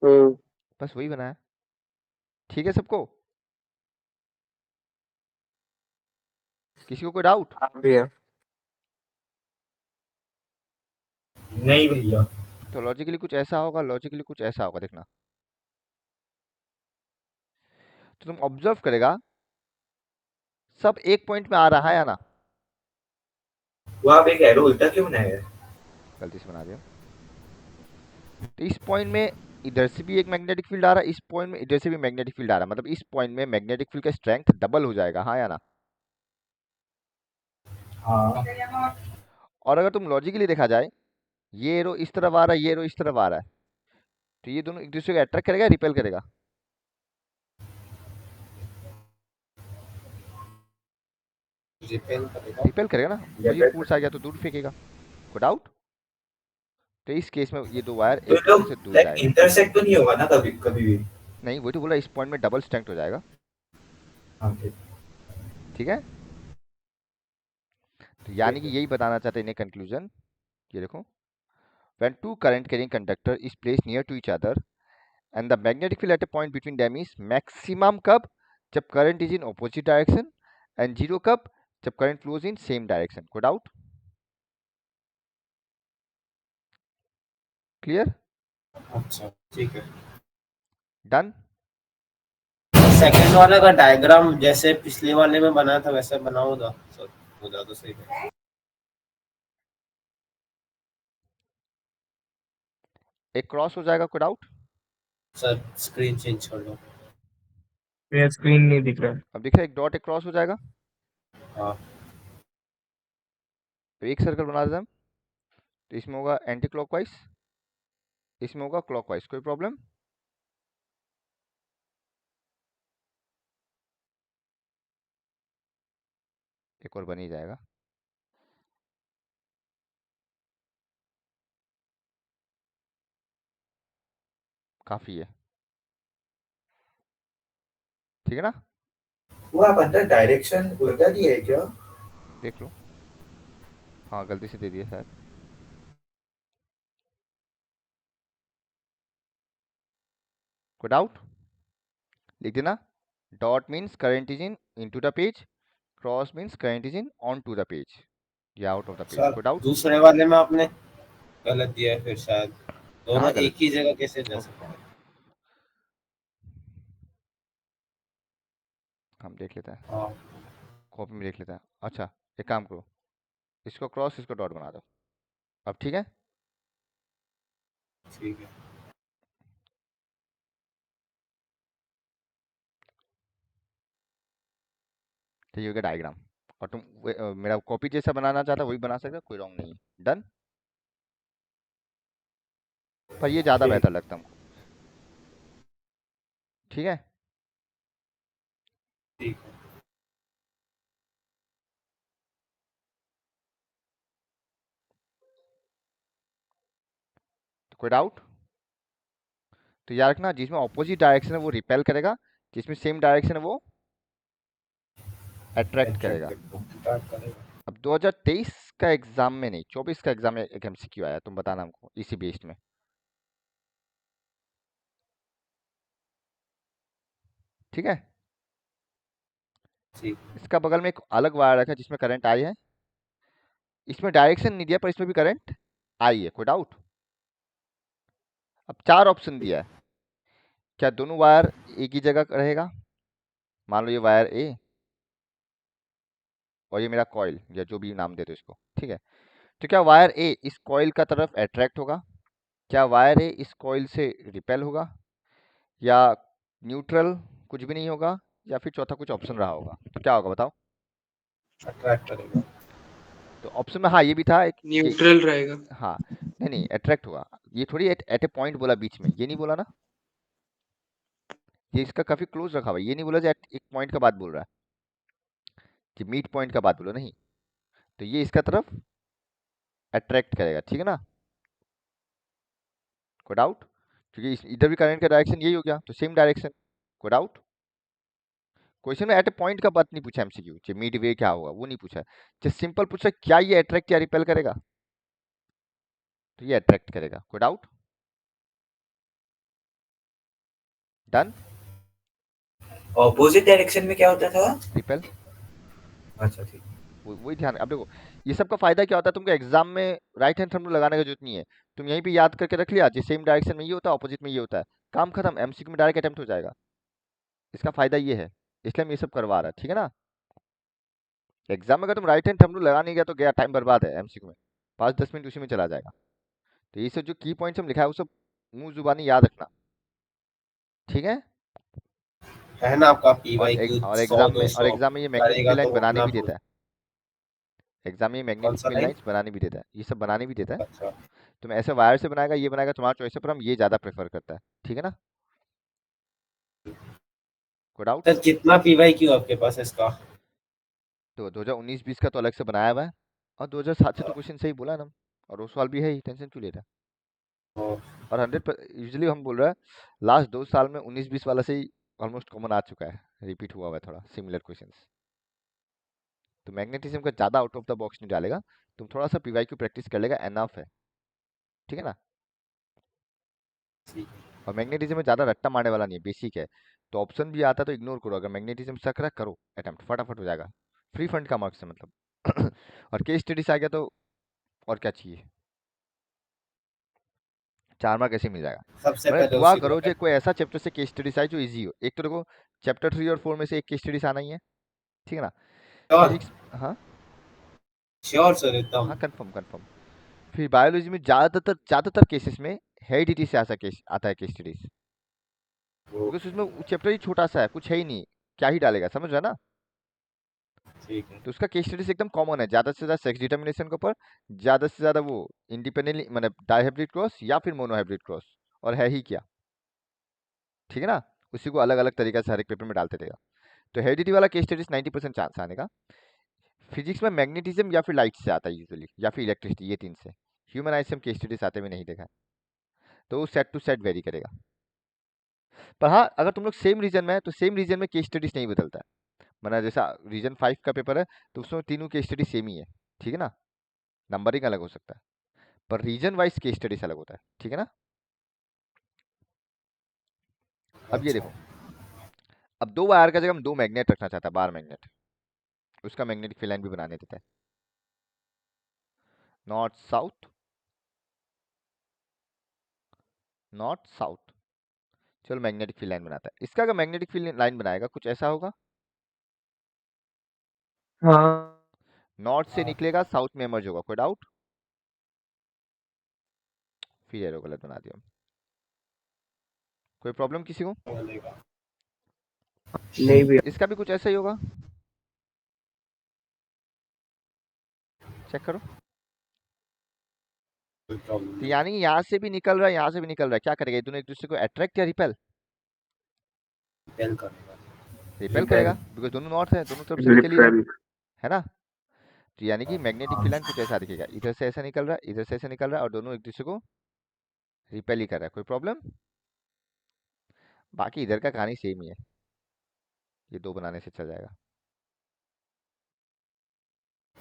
हम्म। बस वही बना है, ठीक है सबको, किसी को कोई डाउट। हाँ भैया। नहीं भैया। तो लॉजिकली कुछ ऐसा होगा, लॉजिकली कुछ ऐसा होगा, देखना। तो तुम ऑब्जर्व करेगा सब एक पॉइंट में आ रहा है या ना, वो आप एक एरो उल्टा क्यों बनाया है? गलती से बना दिया, तो इस पॉइंट में इधर से भी एक मैग्नेटिक फील्ड आ रहा है, इस पॉइंट में इधर से भी मैग्नेटिक फील्ड आ रहा है, मतलब इस पॉइंट में मैग्नेटिक फील्ड का स्ट्रेंथ डबल हो जाएगा, हाँ या ना। हाँ। और अगर तुम लॉजिकली देखा जाए, ये एरो इस तरफ आ रहा है, ये एरो इस तरफ आ रहा है, तो ये दोनों एक दूसरे को अट्रैक्ट करेगा, रिपेल करेगा, रिपेल करेगा। रिपेल करेगा ना, अपोजिट फोर्स आ गया तो दूर फेंकेगा। कोई डाउट? तो इस केस में ये दो वायर तो एक दूसरे से दूर लाइक जाएगा। इंटरसेक्ट तो नहीं होगा ना कभी कभी भी? नहीं, वही तो बोला, इस पॉइंट में डबल स्ट्रेंथ हो जाएगा। हाँ ठीक ठीक है, तो यानी कि यही बताना चाहते हैं इन कंक्लूजन। ये देखो, when two current carrying conductor is placed near to each other and the magnetic field at a point between them is maximum कब? जब current is in opposite direction, and zero कब? जब current flows in same direction। कोई doubt? Clear? अच्छा ठीक है। Done? Second वाले का डायग्राम जैसे पिछले वाले में बनाया था वैसे बनाओ दा सर, हो जाता सही है। एक क्रॉस हो जाएगा। कोई डाउट? सर स्क्रीन चेंज कर दो। मेरा स्क्रीन नहीं दिख रहा। अब दिख रहा है, एक डॉट एक क्रॉस हो जाएगा। हाँ तो एक सर्कल बना देते हैं हम। तो इसमें होगा एंटी क्लॉकवाइज, इसमें होगा क्लॉकवाइज। कोई प्रॉब्लम? एक और बन ही जाएगा। काफी है, ठीक है ना? वो आप अंदर डायरेक्शन उल्टा दिया है क्या? देख लो, हाँ गलती से दे दिया शायद। कोई डाउट? लिख देना, dot means current is in into the page, cross means current is in on to the page या out of the page. Sir, कोई डाउट? दूसरे वाले में आपने गलत दिया है फिर शायद, दोनों कहाँ गलत? एक ही जगह कैसे जा सकते हैं? हम देख लेते हैं, हाँ कॉपी में देख लेते हैं। अच्छा, एक काम करो, इसको क्रॉस इसको डॉट बना दो। अब ठीक है? ठीक है। तो ये हो गया डायग्राम। और तुम मेरा कॉपी जैसा बनाना चाहता वही बना सकते हो, कोई रॉन्ग नहीं। डन? पर ये ज़्यादा ठीक बेहतर लगता हमको। ठीक है, ठीक है। तो कोई डाउट? तो याद रखना, जिसमें ऑपोजिट डायरेक्शन है वो रिपेल करेगा, जिसमें सेम डायरेक्शन है वो अट्रैक्ट करेगा। स्टार्ट करेगा। अब 2023 का एग्जाम में नहीं, 24 का एग्जाम में एक एमसीक्यू आया, तुम बताना हमको इसी बेस्ड में। ठीक है, ठीक। इसका बगल में एक अलग वायर रखा है जिसमें करंट आई है, इसमें डायरेक्शन नहीं दिया पर इसमें भी करंट आई है। कोई डाउट? अब चार ऑप्शन दिया है, क्या दोनों वायर एक ही जगह रहेगा? मान लो ये वायर ए और ये मेरा कॉइल, या जो भी नाम देते हो इसको, ठीक है? तो क्या वायर ए इस कॉइल का तरफ अट्रैक्ट होगा, क्या वायर ए इस कॉइल से रिपेल होगा, या न्यूट्रल कुछ भी नहीं होगा, या फिर चौथा कुछ ऑप्शन रहा होगा? तो क्या होगा बताओ? अट्रैक्ट करेगा। तो ऑप्शन में हाँ ये भी था एक न्यूट्रल रहेगा। हाँ, नहीं नहीं अट्रैक्ट होगा। ये थोड़ी एट ए पॉइंट बोला बीच में, ये नहीं बोला ना, ये इसका काफी क्लोज रखा हुआ है। ये नहीं बोला जो एक पॉइंट का बात बोल रहा है कि मीट पॉइंट का बात बोलो, नहीं। तो ये इसका तरफ अट्रैक्ट करेगा, ठीक है ना? कोई डाउट? क्योंकि इधर भी करंट का डायरेक्शन यही हो गया, तो सेम डायरेक्शन। कोई डाउट? क्वेश्चन में एट ए पॉइंट का बात नहीं पूछा एमसीक्यू, जो मिड वे क्या होगा वो नहीं पूछा, जस्ट सिंपल पूछा क्या ये अट्रैक्ट या रिपेल करेगा, तो ये अट्रैक्ट करेगा। कोई डाउट? डन? ऑपोजिट डायरेक्शन में क्या होता था? रिपेल। अच्छा ठीक। वही ध्यान। अब देखो, ये सब का फायदा क्या होता है, तुमको एग्जाम में राइट हैंड थंब रूल लगाने की जरूरत नहीं है, तुम यहीं पे याद करके रख लिया, जिस सेम डायरेक्शन में ये होता है ऑपोजिट में ये होता है, काम खत्म, एमसीक्यू में डायरेक्ट अटेम्प्ट हो जाएगा। इसका फायदा ये है, इसलिए हम ये सब करवा रहा है, ठीक है ना? एग्जाम में अगर तुम राइट हैंड थंब रूल लगा नहीं गया तो गया, टाइम बर्बाद है एमसीक्यू में, 5-10 मिनट उसी में चला जाएगा। तो ये सब जो की पॉइंट्स हम लिखा है वो सब मुंह जुबानी याद रखना, ठीक है? है ना आपका और पीवाईक्यू और 100 200 एग्जाम में ये मैग्नेटिक करेगा लाइंस तो बनाने अपना भी देता है, एग्जाम में कौन मैग्नेटिक सा लाइन? लाइंस बनाने भी देता है, ये सब बनाने भी देता है। अच्छा तुम ऐसे वायर से बनाएगा, ये बनाएगा, तुम्हारा चॉइस है, पर हम ये ज्यादा प्रेफर करता है, ठीक है ना? कोई डाउट? सर, कितना पीवाईक्यू आपके पास है इसका? तो 2019-20 का तो अलग से बनाया हुआ है, और 2007 से तो क्वेश्चन सही बोला ना, और वो सवाल भी है ही, टेंशन क्यों ले रहा है? और 100 यूजुअली हम बोल रहे हैं लास्ट 2 साल में 19-20 वाला से ही ऑलमोस्ट कॉमन आ चुका है, रिपीट हुआ हुआ है थोड़ा सिमिलर क्वेश्चंस। तो मैग्नेटिज्म का ज़्यादा आउट ऑफ द बॉक्स नहीं डालेगा, तुम थोड़ा सा पीवाईक्यू प्रैक्टिस कर लेगा, एनफ है, ठीक है ना। और मैग्नेटिज्म में ज़्यादा रट्टा मारने वाला नहीं है, बेसिक है। तो ऑप्शन भी आता है तो इग्नोर करो, अगर मैग्नेटिज्म शक रहा करो अटेम्प्ट, फटाफट हो जाएगा, फ्री फंड का मार्क्स है मतलब। और केस स्टडीज आ गया तो और क्या चाहिए, 4 मार्क ऐसे मिल जाएगा। सबसे मैंने पहले दुआ उसी को करो जो अटेम्प्ट कोई ऐसा चैप्टर से केस स्टडीज आए जो इजी हो। एक तो देखो चैप्टर 3 और 4 में से एक केस स्टडीज आना ही है, ठीक है ना। श्योर फिजिक्स, हाँ श्योर सर एकदम। हाँ कंफर्म कंफर्म। फिर बायोलॉजी में ज़्यादातर केसेस में हेरिडिटी से आता है केस स्टडीज, बिकॉज उसमें वो चैप्टर ही छोटा सा है, कुछ है ही नहीं, क्या ही डालेगा, समझ रहे हैं ना। ठीक है तो उसका केस स्टडीज एकदम कॉमन है, ज़्यादा से ज़्यादा सेक्स डिटर्मिनेशन के ऊपर, ज़्यादा से ज़्यादा वो इंडिपेंडेंटली मतलब डाइहाइब्रिड क्रॉस या फिर मोनोहाइब्रिड क्रॉस, और है ही क्या, ठीक है ना। उसी को अलग अलग तरीके से हर एक पेपर में डालते रहेगा। तो हेरिडिटी वाला केस स्टडीज 90% चांस आने का। फिजिक्स में मैग्नेटिज्म या फिर लाइट से आता है यूजुअली, या फिर इलेक्ट्रिसिटी, ये 3 से। ह्यूमन आइज से हम केस स्टडीज आते हुए नहीं देखा है, तो वो सेट टू सेट वेरी करेगा। पर हाँ, अगर तुम लोग सेम रीजन में है तो सेम रीजन में केस स्टडीज नहीं बदलता है। मतलब जैसा रीजन 5 का पेपर है तो उसमें तीनों केस स्टडी सेम ही है, ठीक है ना, नंबरिंग अलग हो सकता है, पर रीजन वाइज केस स्टडीज अलग होता है, ठीक है ना। अब ये देखो, अब 2 वायर का जगह हम 2 मैग्नेट रखना चाहता है, बार मैग्नेट, उसका मैग्नेटिक फील्ड लाइन भी बनाने देता है, नॉर्थ साउथ, नॉर्थ साउथ। चलो मैग्नेटिक फील्ड लाइन बनाता है, इसका अगर मैग्नेटिक फील्ड लाइन बनाएगा कुछ ऐसा होगा, हाँ नॉर्थ से निकलेगा साउथ में इमर्ज होगा, कोई डाउट? फिर एरो गलत बना दिया, कोई प्रॉब्लम किसी को? बोलेगा नहीं भी इसका भी कुछ ऐसा ही होगा, चेक करो। कोई प्रॉब्लम तो नहीं यानी यहाँ से भी निकल रहा है, यहाँ से भी निकल रहा है, क्या करेगा ये दोनों एक दूसरे को अट्रैक्ट या रिपेल? रिपेल करेगा रिपेल रिपेल करेगा, बिकॉज दोनों नॉर्थ है, दोनों तरफ से निकल ही रहा रिपेल है ना। तो यानी कि मैग्नेटिक फील्ड लाइन कुछ ऐसा दिखेगा, इधर से ऐसा निकल रहा है, इधर से ऐसा निकल रहा है, और दोनों एक दूसरे को रिपेल ही कर रहा है, कोई प्रॉब्लम? बाकी इधर का कहानी सेम ही है, ये 2 बनाने से चल जाएगा।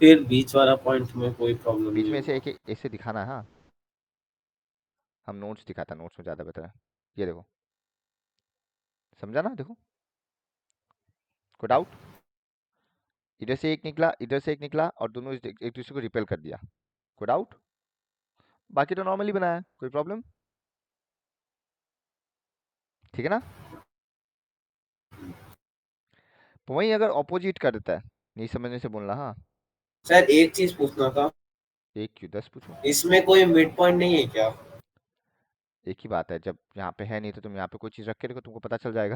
फिर बीच वाला पॉइंट में कोई प्रॉब्लम बीच नहीं में ऐसे होगा। एक ऐसे दिखाना है, हाँ हम नोट्स दिखाता, नोट्स में ज़्यादा बेटर है। ये देखो, समझा ना, देखो कोई डाउट? इधर से एक निकला, इधर से एक निकला, और दोनों एक दूसरे को रिपेल कर दिया, कोई डाउट? बाकी तो नॉर्मली बनाया है, कोई प्रॉब्लम, ठीक है ना। वहीं अगर ऑपोजिट कर देता है, नहीं समझने से बोलना, हाँ। सर एक चीज पूछना था, एक क्यों 10 पूछो, इसमें कोई मिड पॉइंट नहीं है क्या? एक ही बात है, जब यहाँ पे है नहीं तो तुम यहाँ पे कोई चीज़ रख के देखो, तुमको पता चल जाएगा।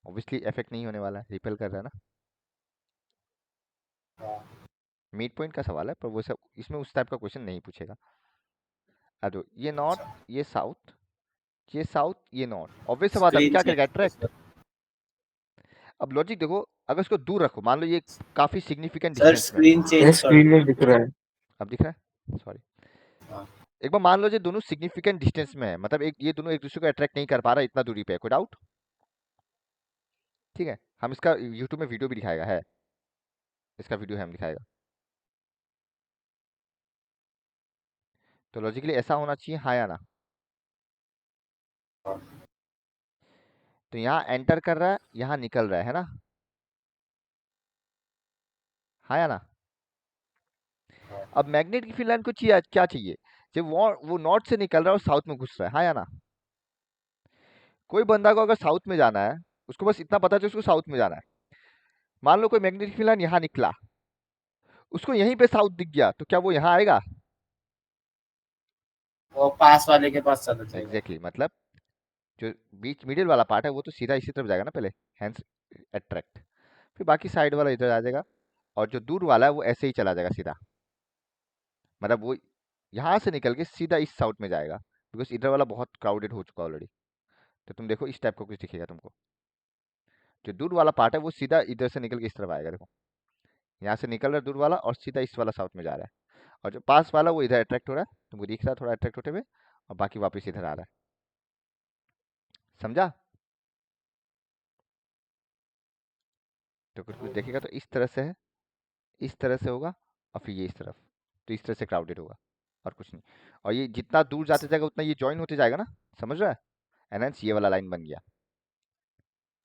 ऑब्वियसली इफेक्ट नहीं होने वाला है, रिपेल कर रहा है ना। मिड पॉइंट का सवाल है, पर वो सब इसमें उस टाइप का क्वेश्चन नहीं पूछेगा। अब देखो, ये नॉर्थ, अच्छा ये साउथ, ये साउथ, ये नॉर्थ, ऑब्वियस सा बात है, अब स्क्रीन क्या चेक करेगा, करो अट्रैक्ट। सर। अब लॉजिक देखो, अगर इसको दूर रखो, मान लो ये काफी सिग्निफिकेंट सर डिस्टेंस में है। स्क्रीन ये चेंज कर स्क्रीन दो। में दिख रहा है। अब दिख रहा है, सॉरी। हाँ। एक बार मान लो ये दोनों सिग्निफिकेंट डिस्टेंस में है, मतलब एक ये दोनों एक दूसरे को अट्रैक्ट नहीं कर पा रहा, इतना दूरी पे है, कोई डाउट? ठीक है, हम इसका यूट्यूब में वीडियो भी दिखाएगा, है इसका वीडियो है, हम दिखाएगा। तो लॉजिकली ऐसा होना चाहिए, हाँ या ना। हाँ। तो यहाँ एंटर कर रहा है, यहाँ निकल रहा है ना, हाँ या ना। हाँ। अब मैग्नेट की फील्ड लाइन को चाहिए क्या चाहिए, जब वो नॉर्थ से निकल रहा है और साउथ में घुस रहा है, हाँ या ना। कोई बंदा को अगर साउथ में जाना है, उसको बस इतना पता चले उसको साउथ में जाना है। मान लो कोई मैग्नेटिक फील्ड लाइन यहाँ निकला, उसको यहीं पे साउथ दिख गया, तो क्या वो यहाँ आएगा? वो पास वाले के पास चला जाएगा। एग्जैक्टली मतलब जो बीच मिडिल वाला पार्ट है वो तो सीधा इसी तरफ जाएगा ना पहले, हैंस अट्रैक्ट, फिर बाकी साइड वाला इधर आ जाएगा, और जो दूर वाला है वो ऐसे ही चला जाएगा सीधा, मतलब वो यहाँ से निकल के सीधा इस साउथ में जाएगा, बिकॉज इधर वाला बहुत क्राउडेड हो चुका ऑलरेडी। तो तुम देखो इस टाइप का कुछ दिखेगा तुमको, जो दूर वाला पार्ट है वो सीधा इधर से निकल के इस तरफ आएगा, देखो यहाँ से निकल रहा है दूर वाला और सीधा ईस्ट वाला साउथ में जा रहा है, और जो पास वाला वो इधर अट्रैक्ट हो रहा है, तुमको दिख रहा है थोड़ा अट्रैक्ट होते हुए, और बाकी वापस इधर आ रहा है। समझा? तो कुछ कुछ देखेगा तो इस तरह से है, इस तरह से होगा, और फिर ये इस तरफ, तो इस तरह से क्राउडेड होगा और कुछ नहीं। और ये जितना दूर जाते जाएगा उतना ये ज्वाइन होते जाएगा ना, समझ रहा है? एंड हेंस ये वाला लाइन बन गया।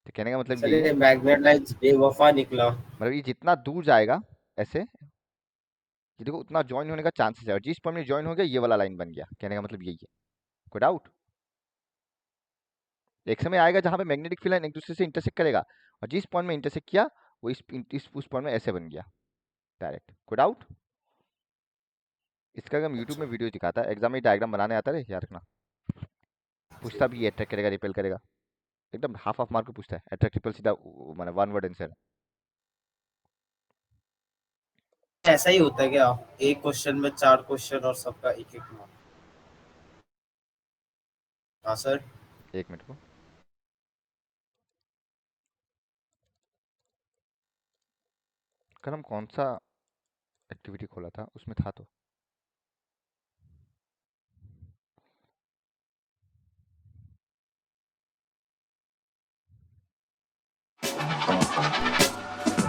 तो कहने का मतलब सर यही है, ये मैग्नेट लाइंस बेवफा निकला। मतलब ये जितना दूर जाएगा ऐसे, ये देखो उतना ज्वाइन होने का चांसेस है, और जिस पॉइंट में ज्वाइन हो गया ये वाला लाइन बन गया। कहने का मतलब यही है। कोई डाउट? एक समय आएगा जहां पे मैग्नेटिक फील्ड लाइन एक दूसरे से इंटरसेक्ट करेगा, और जिस पॉइंट में इंटरसेक्ट किया वो इस उस पॉइंट में ऐसे बन गया डायरेक्ट। कोई डाउट? इसका हम यूट्यूब में वीडियो दिखाता है, एग्जाम में डायग्राम बनाने आता है, याद रखना। पूछता भी अट्रैक्ट करेगा रिपेल करेगा, एकदम हाफ हाफ मार्क पूछता है। अट्रैक्ट रिपेल सीधा माने वन वर्ड आंसर है। ऐसा ही होता है क्या, एक क्वेश्चन में 4 क्वेश्चन और सबका एक एक मार्क? हाँ सर। एक मिनट को, कल हम कौन सा एक्टिविटी खोला था, उसमें था तो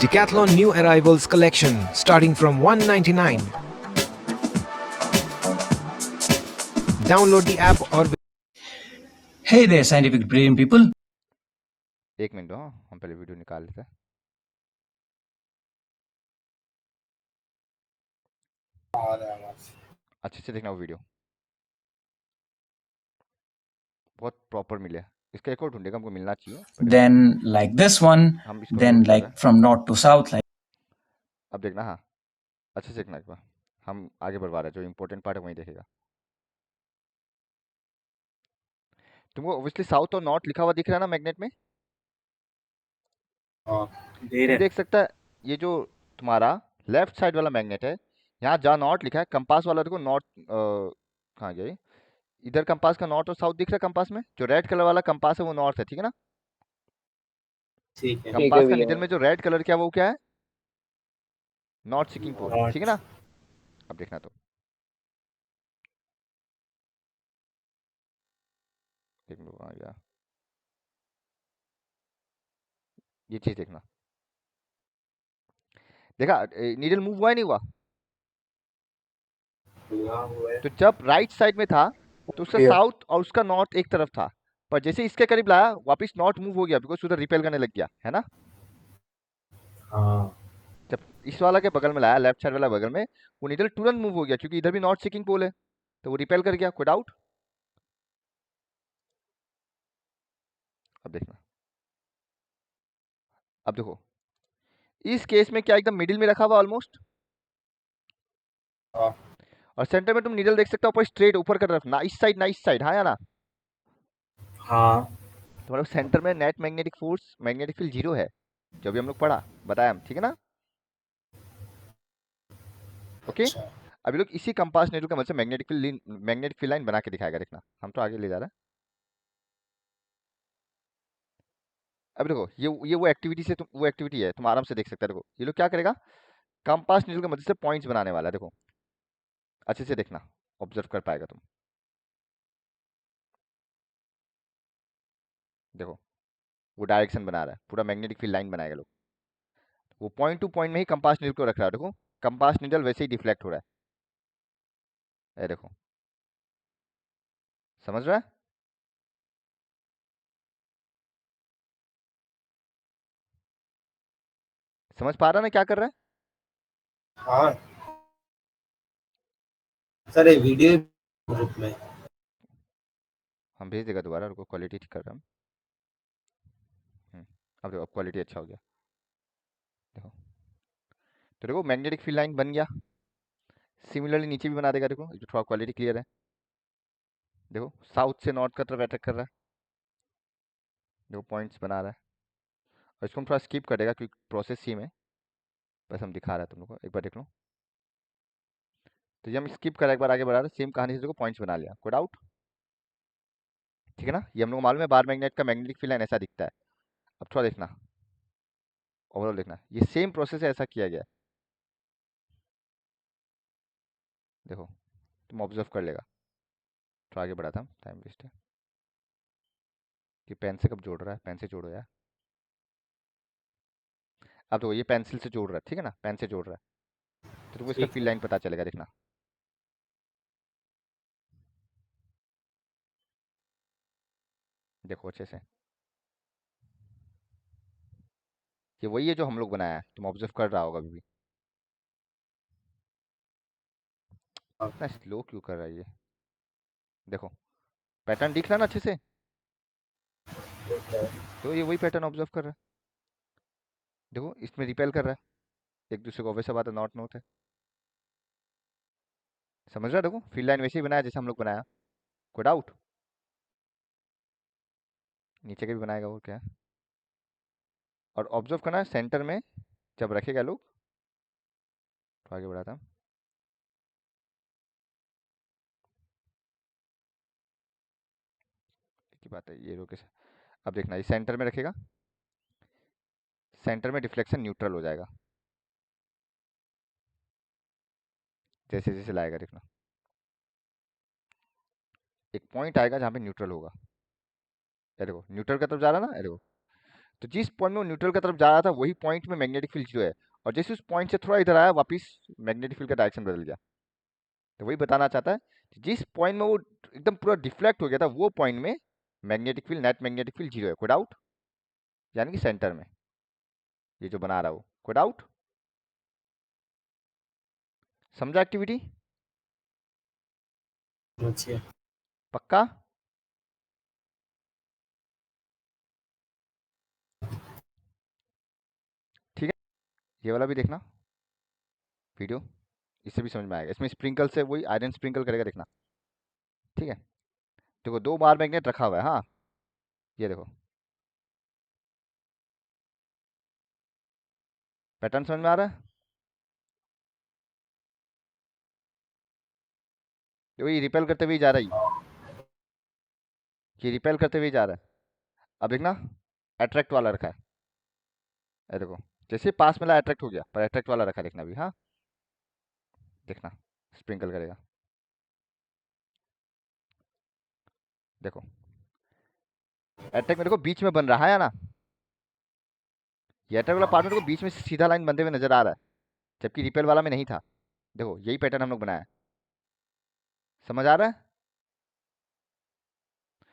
Decathlon new arrivals collection starting from 199. Download the app or Hey there, scientific brain people. एक मिनट, हाँ हम पहले वीडियो निकाल लेते हैं। अच्छे से देखना वो वीडियो, बहुत प्रॉपर मिले। इसका एक और ढूंढेगा, हमको मिलना चाहिए, but Then like this one, हम इसको then नोट कर रहे like हैं। from north to south, like अब देखना, हाँ अच्छे से देखना एक बार, हम आगे बढ़वा रहे हैं, जो इंपॉर्टेंट पार्ट है वहीं देखेगा। तुमको ऑब्वियसली साउथ और नॉर्थ लिखा हुआ दिख रहा है ना मैग्नेट में? तुम देख सकता है ये जो तुम्हारा लेफ्ट साइड वाला मैग्नेट है, यहाँ जहाँ नॉर्थ लिखा है, कंपास वाला देखो नॉर्थ कहाँ गया ये? इधर कंपास का नॉर्थ और साउथ दिख रहा है कंपास में, जो रेड कलर वाला कंपास है वो नॉर्थ है, ठीक है ना? ठीक है। कंपास का भैया। निडल में जो रेड कलर क्या, वो क्या है? नॉर्थ सीकिंग पोल, ठीक है ना? अब देखना तो, एक मिनट आ गया, ये चीज देखना। देखा नीडल मूव हुआ ही नहीं हुआ? तो जब राइट साइड में था तो उसका भैया। साउथ और उसका नॉर्थ एक तरफ था, पर जैसे इसके करीब लाया वापस नॉर्थ मूव हो गया, बिकॉज उधर रिपेल करने लग गया है ना। जब इस वाला के बगल में लाया, लेफ्ट साइड वाला बगल में, वो नीडल तुरंत मूव हो गया, क्योंकि इधर भी नॉर्थ सीकिंग पोल है, तो वो रिपेल कर गया। कोई डाउट? अब देखना, अब देखो इस केस में क्या एकदम मिडिल में रखा हुआ ऑलमोस्ट, हाँ। और सेंटर में तुम नीडल देख सकते हो ऊपर स्ट्रेट ऊपर कर तरफ, ना इस साइड ना इस साइड, हाँ या ना? तुम्हारे सेंटर में net magnetic force, magnetic field 0 है, जो भी हम लोग पढ़ा बताया हम, ठीक है ना? ओके, अभी लोग इसी कंपास नीडल का मदद से मैग्नेटिक फील्ड लाइन बना के दिखाएगा, देखना। हम तो आगे ले जा रहे हैं। अब देखो ये वो एक्टिविटी से तुम, वो एक्टिविटी है तुम आराम से देख सकते हो। देखो ये लोग क्या करेगा, कंपास नीडल की मदद से पॉइंट्स बनाने वाला है। देखो अच्छे से देखना, ऑब्जर्व कर पाएगा तुम। देखो वो डायरेक्शन बना रहा है, पूरा मैग्नेटिक फील्ड लाइन बनाएगा लोग। वो पॉइंट टू पॉइंट में ही कंपास नीडल को रख रहा है। देखो कंपास नीडल वैसे ही डिफ्लेक्ट हो रहा है, ये देखो, समझ रहा है? समझ पा रहा ना क्या कर रहा है? हाँ सर, ये वीडियो ग्रुप में। हम भेज देगा दोबारा, रुको क्वालिटी ठीक कर रहा हूँ। अब देखो, अब क्वालिटी अच्छा हो गया। देखो तो देखो मैग्नेटिक फील्ड लाइन बन गया। सिमिलरली नीचे भी बना देगा, देखो जो थोड़ा क्वालिटी क्लियर है। देखो साउथ से नॉर्थ का तरफ अटैक कर रहा है, देखो पॉइंट्स बना रहा है, और इसको हम थोड़ा स्किप कर देगा क्योंकि प्रोसेस सेम है, बस हम दिखा रहा है तुम लोग को, एक बार देख लो। तो ये हम स्किप करा, एक बार आगे बढ़ा रहे, सेम कहानी से देखो पॉइंट्स बना लिया। कोई डाउट? ठीक है ना? ये हम लोग को मालूम है बार मैग्नेट का मैग्नेटिक फील्ड लाइन ऐसा दिखता है। अब थोड़ा देखना, ओवरऑल देखना, ये सेम प्रोसेस है, ऐसा किया गया है। देखो तुम ऑब्जर्व कर लेगा। तो आगे बढ़ा था, टाइम वेस्ट है कि पेन से कब जोड़ रहा है, पेन से जोड़ो यार। अब तो ये पेंसिल से जोड़ रहा है, ठीक है ना, पेन से जोड़ रहा है, तो तुमको इसका ठीक फील है। लाइन पता चलेगा, देखना। देखो अच्छे से, ये वही है जो हम लोग बनाया है, तुम ऑब्जर्व कर रहा होगा अभी भी। हाँ, इतना स्लो क्यों कर रहा है ये? देखो पैटर्न दिख रहा है ना अच्छे से, तो ये वही पैटर्न ऑब्जर्व कर रहा है। देखो इसमें रिपेल कर रहा है, एक दूसरे को वैसे बात है, नॉट नॉट है, समझ रहा है? देखो फील लाइन वैसे ही बनाया जैसे हम लोग बनाया, कोई डाउट? नीचे के भी बनाएगा और क्या है। और ऑब्जर्व करना है सेंटर में जब रखेगा लोग, तो आगे बढ़ाता हूँ। की बात है ये रोके से, अब देखना ये सेंटर में रखेगा, सेंटर में डिफ्लेक्शन न्यूट्रल हो जाएगा जैसे जैसे लाएगा, देखना एक पॉइंट आएगा जहाँ पे न्यूट्रल होगा। ये देखो न्यूट्रल की तरफ जा रहा है ना, ये देखो, तो जिस पॉइंट में वो न्यूट्रल की तरफ जा रहा था वही पॉइंट में मैग्नेटिक फील्ड जीरो है, और जैसे उस पॉइंट से थोड़ा इधर आया वापिस मैग्नेटिक फील्ड का डायरेक्शन बदल गया। तो वही बताना चाहता है कि जिस पॉइंट में वो एकदम पूरा डिफ्लेक्ट हो गया था वो पॉइंट में magnetic field, net magnetic field zero है, कोई डाउट? यानी कि सेंटर में ये जो बना रहा हो, कोई डाउट? समझा एक्टिविटी? अच्छा। पक्का? ठीक है, ये वाला भी देखना वीडियो, इससे भी समझ में आएगा। इसमें स्प्रिंकल से वही आयरन स्प्रिंकल करेगा, देखना। ठीक है, देखो दो बार मैग्नेट रखा हुआ है, हाँ ये देखो पैटर्न समझ में आ रहा है? वही रिपेल करते हुए ही जा रहा है, ये रिपेल करते हुए ही जा रहा है। अब देखना अट्रैक्ट वाला रखा है, ये देखो जैसे पास मिला अट्रैक्ट हो गया, पर अट्रैक्ट वाला रखा है, देखना अभी, हाँ देखना स्प्रिंकल करेगा, देखो अटैक मेरे को बीच में बन रहा है ना, ये अटैक वाला पार्ट मेरे को बीच में सीधा लाइन बनते हुए नजर आ रहा है, जबकि रिपेल वाला में नहीं था। देखो यही पैटर्न हम लोग बनाया है, समझ आ रहा है?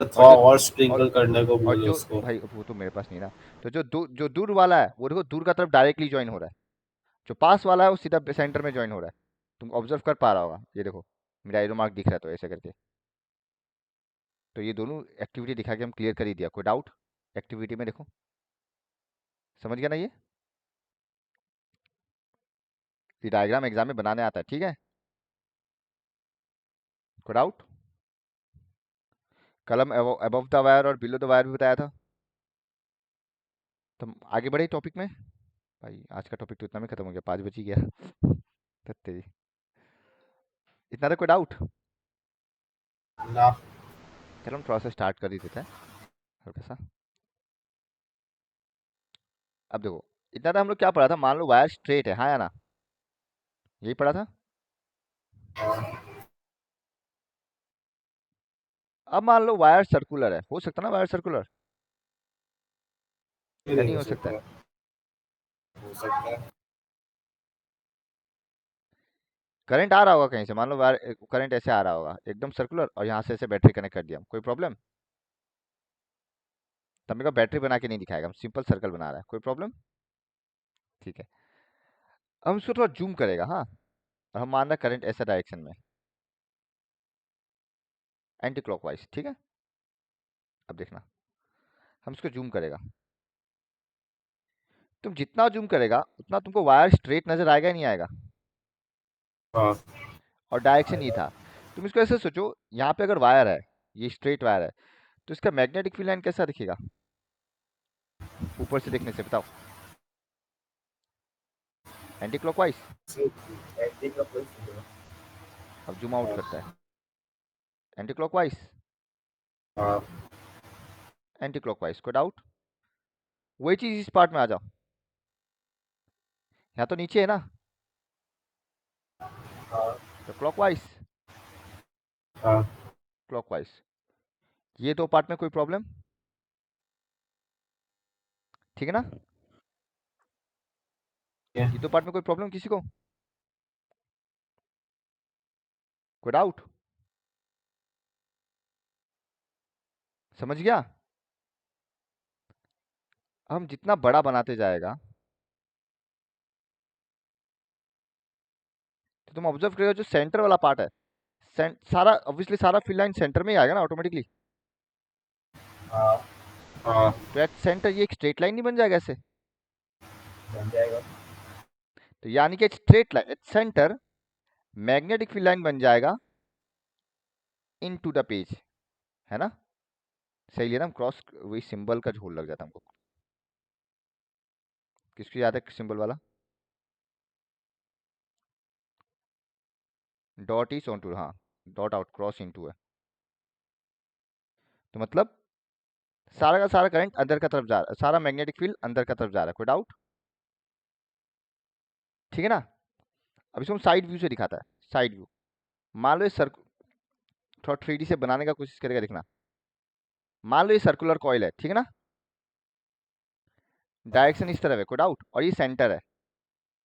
और थोड़ा जो और और स्प्रिंकल करने को और बोलो जो उसको। भाई वो तो मेरे पास नहीं ना, तो जो दूर वाला है वो देखो दूर का तरफ डायरेक्टली ज्वाइन हो रहा है, जो पास वाला है वो सीधा सेंटर में ज्वाइन हो रहा है। तुम ऑब्जर्व कर पा रहा होगा, ये देखो मेरा एरो मार्क दिख रहा है, तो ऐसे करके तो ये दोनों एक्टिविटी दिखा के हम क्लियर कर ही दिया। कोई डाउट एक्टिविटी में? देखो समझ गया ना ये डायग्राम एग्जाम में बनाने आता है, ठीक है? कोई डाउट? कलम अबव द वायर और बिलो द वायर भी बताया था। तो हम आगे बढ़े टॉपिक में। भाई आज का टॉपिक तो इतना में खत्म हो गया, 5 बज ही गया। तो तेरी इतना तो कोई डाउट? ना। चलो हम थोड़ा सा स्टार्ट कर ही देते हैं हल्का सा। अब देखो इतना तो हम लोग क्या पढ़ा था, मान लो वायर स्ट्रेट है, हाँ या ना, यही पढ़ा था। अब मान लो वायर सर्कुलर है, हो सकता ना वायर सर्कुलर, या नहीं नहीं हो सकता है? हो सकता है। करंट आ रहा होगा कहीं से, मान लो वायर करंट ऐसे आ रहा होगा एकदम सर्कुलर, और यहाँ से ऐसे बैटरी कनेक्ट कर दिया, कोई प्रॉब्लम? तब मेरे को बैटरी बना के नहीं दिखाएगा, हम सिंपल सर्कल बना रहा है, कोई प्रॉब्लम? ठीक है, हम इसको थोड़ा जूम करेगा, हाँ, और हम मान रहे करंट ऐसा डायरेक्शन में एंटी क्लॉकवाइज, ठीक है? अब देखना हम इसको जूम करेगा, तुम जितना जूम करेगा उतना तुमको वायर स्ट्रेट नजर आएगा या नहीं आएगा? हाँ। और डायरेक्शन ये था, तुम इसको ऐसे सोचो, यहाँ पे अगर वायर है, ये स्ट्रेट वायर है, तो इसका मैग्नेटिक फील्ड लाइन कैसा दिखेगा ऊपर से देखने से, बताओ? Anti clockwise. अब जूम आउट करता है, एंटी क्लॉकवाइज, हाँ। एंटी क्लॉकवाइज, कोई डाउट? वही चीज इस पार्ट में आ जाओ, यहाँ तो नीचे है ना, तो क्लॉकवाइज, हाँ क्लॉकवाइज। ये दो पार्ट में कोई प्रॉब्लम, ठीक है ना? Yeah. ये दो पार्ट में कोई प्रॉब्लम किसी को, कोई डाउट? समझ गया? हम जितना बड़ा बनाते जाएगा तो तुम ऑब्जर्व करेगा जो सेंटर वाला पार्ट है, सारा ऑब्वियसली सारा फिल लाइन सेंटर में ही आएगा ना ऑटोमेटिकली। हाँ हाँ तो एट सेंटर ये एक स्ट्रेट लाइन नहीं बन जाएगा ऐसे? बन जाएगा। तो यानी कि straight line at centre magnetic field line बन जाएगा इनटू द पेज, है ना? सही लिया ना हम, क्रॉस वही सिंबल का झोल लग जाता हमको। किसको याद है सिंबल वाला? डॉट इज ऑन टू, हाँ डॉट आउट क्रॉस इनटू है। तो मतलब सारा का सारा करंट अंदर का तरफ जा रहा है, सारा मैग्नेटिक फील्ड अंदर का तरफ जा रहा है, कोई डाउट? ठीक है ना? अब इसको हम साइड व्यू से दिखाता है, साइड व्यू। मान लो ये थोड़ा 3D से बनाने का कोशिश करेगा, देखना। मान लो ये सर्कुलर कॉइल है, ठीक है ना? डायरेक्शन इस तरफ है, कोई डाउट? और ये सेंटर है,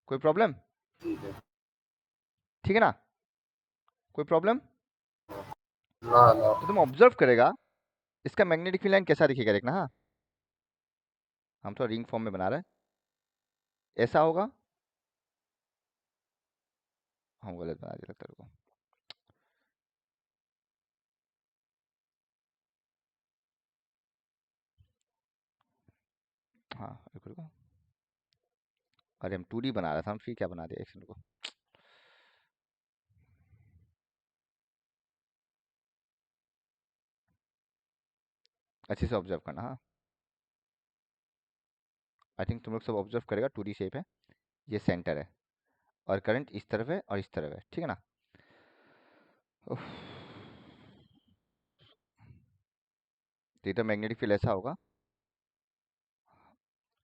कोई प्रॉब्लम? ठीक है ठीक है ना? कोई प्रॉब्लम? ना ना तो तुम ऑब्जर्व करेगा इसका मैग्नेटिक फील्ड लाइन कैसा दिखेगा, देखना। हाँ हम थोड़ा रिंग फॉर्म में बना रहे हैं, ऐसा होगा। हम गलत बना दिया लगता है को। हाँ रुको रुको, अरे हम 2D बना रहा था, हम फिर क्या बना दिया एक्शन को। अच्छे से ऑब्जर्व करना। हाँ आई थिंक तुम लोग सब ऑब्जर्व करेगा, 2D शेप है, ये सेंटर है और करंट इस तरफ है और इस तरफ है, ठीक है ना? उफ। तो इधर मैग्नेटिक फील्ड ऐसा होगा,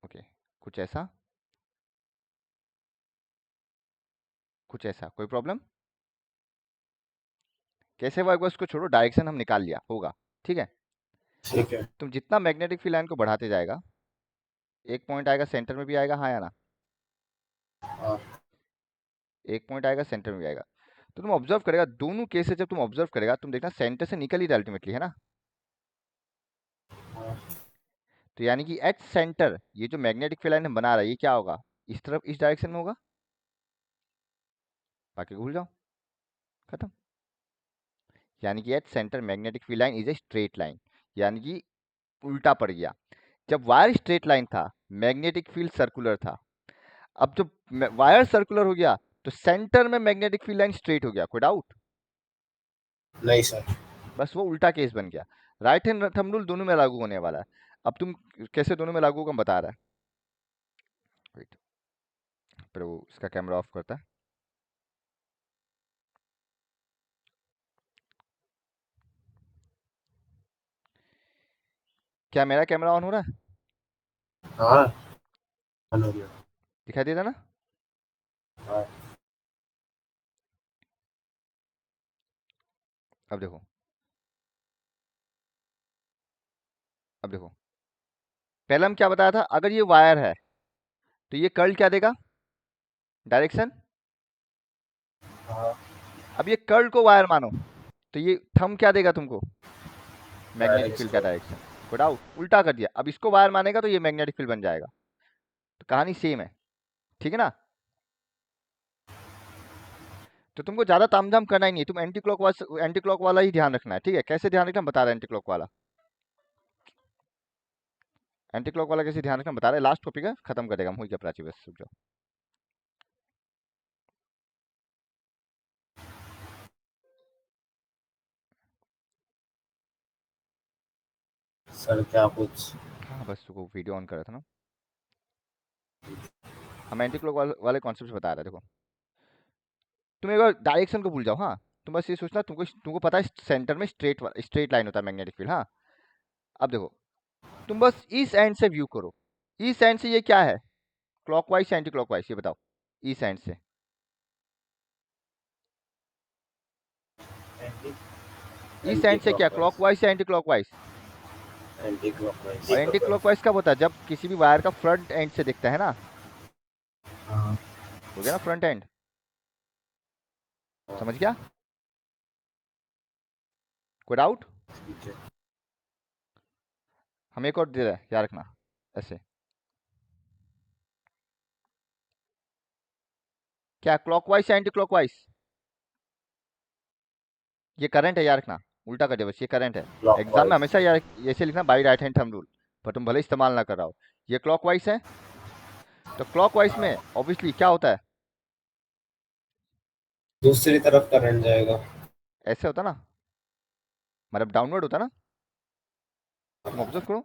ओके, कुछ ऐसा, कुछ ऐसा, कोई प्रॉब्लम? कैसे हुआ एक बार उसको छोड़ो, डायरेक्शन हम निकाल लिया होगा, ठीक है? ठीक है तुम जितना मैग्नेटिक फील्ड लाइन को बढ़ाते जाएगा एक पॉइंट आएगा सेंटर में भी आएगा, हाँ या ना? हाँ एक पॉइंट आएगा सेंटर में भी आएगा। तो तुम ऑब्जर्व करेगा दोनों केस से, जब तुम ऑब्जर्व करेगा तुम देखना सेंटर से निकल ही रहा अल्टीमेटली, है ना? हाँ तो यानी कि एट सेंटर ये जो मैग्नेटिक फील्ड लाइन हम बना रहा है ये क्या होगा, इस तरफ इस डायरेक्शन में होगा, बाकी भूल जाओ, खत्म। यानी कि at centre magnetic field line is a straight line, यानी कि उल्टा पड़ गया। जब वायर स्ट्रेट लाइन था मैग्नेटिक फील्ड सर्कुलर था, अब जब वायर सर्कुलर हो गया तो सेंटर में मैग्नेटिक फील्ड लाइन स्ट्रेट हो गया, कोई डाउट? नहीं सर बस वो उल्टा केस बन गया। राइट हैंड थंब रूल दोनों में लागू होने वाला है। अब तुम कैसे दोनों में लागू होगा हम बता रहा है। वेट, पर वो इसका कैमरा ऑफ करता है। क्या मेरा कैमरा ऑन हो रहा है? हाँ ऑन हो गया दिखाई दे रहा ना? हाँ अब देखो, अब देखो, पहले हम क्या बताया था, अगर ये वायर है तो ये कर्ल क्या देगा, डायरेक्शन। हाँ अब ये कर्ल को वायर मानो तो ये थंब क्या देगा तुमको, मैग्नेटिक फील्ड का Direction. डायरेक्शन, कोई डाउट? उल्टा कर दिया, अब इसको वायर मानेगा तो ये मैग्नेटिक फील्ड बन जाएगा। तो कहानी सेम है, ठीक है ना? तो तुमको ज्यादा तामझाम करना ही नहीं है, तुम एंटी क्लॉक वाला ही ध्यान रखना है, ठीक है? कैसे ध्यान रखना हम बता रहे हैं, एंटी क्लॉक वाला, एंटी क्लॉक वाला कैसे ध्यान रखना बता रहे हैं। लास्ट टॉपिक है, खत्म कर देगा हम, हुई क्या प्राची, बस रुक जाओ। सर क्या कुछ हाँ बस वो वीडियो ऑन कर रहा था ना। हम एंटी क्लॉक वाले कॉन्सेप्ट बता रहे हैं। देखो तुम एक बार डायरेक्शन को भूल जाओ, हाँ तुम बस ये सोचना, तुमको तुमको पता है सेंटर में स्ट्रेट लाइन होता है मैग्नेटिक फील्ड। हाँ अब देखो तुम बस इस एंड से व्यू करो, इस एंड से ये क्या है, क्लॉकवाइज या एंटी क्लॉकवाइज, ये बताओ। इस एंड से इस एंड से क्या, क्लॉकवाइज या एंटी क्लॉकवाइज? Anti clockwise. और एंटी क्लॉकवाइज कब होता है? जब किसी भी वायर का फ्रंट एंड से दिखता है ना, हाँ हो गया ना फ्रंट एंड, समझ गया? कोई डाउट? ठीक है। हम एक और दे रहे हैं, याद रखना ऐसे, क्या क्लॉकवाइज या एंटी क्लॉकवाइज? ये करंट है, याद रखना, उल्टा कर दे बस, ये करंट है। एग्जाम में हमेशा यार ऐसे लिखना, by right hand thumb rule, पर तुम भले इस्तेमाल ना कर रहा हो। ये क्लॉकवाइज है, तो क्लॉकवाइज में ऑब्वियसली क्या होता है? दूसरी तरफ करंट जाएगा। ऐसे होता ना, मतलब डाउनवर्ड होता ना, तुम ऑब्जर्व करो,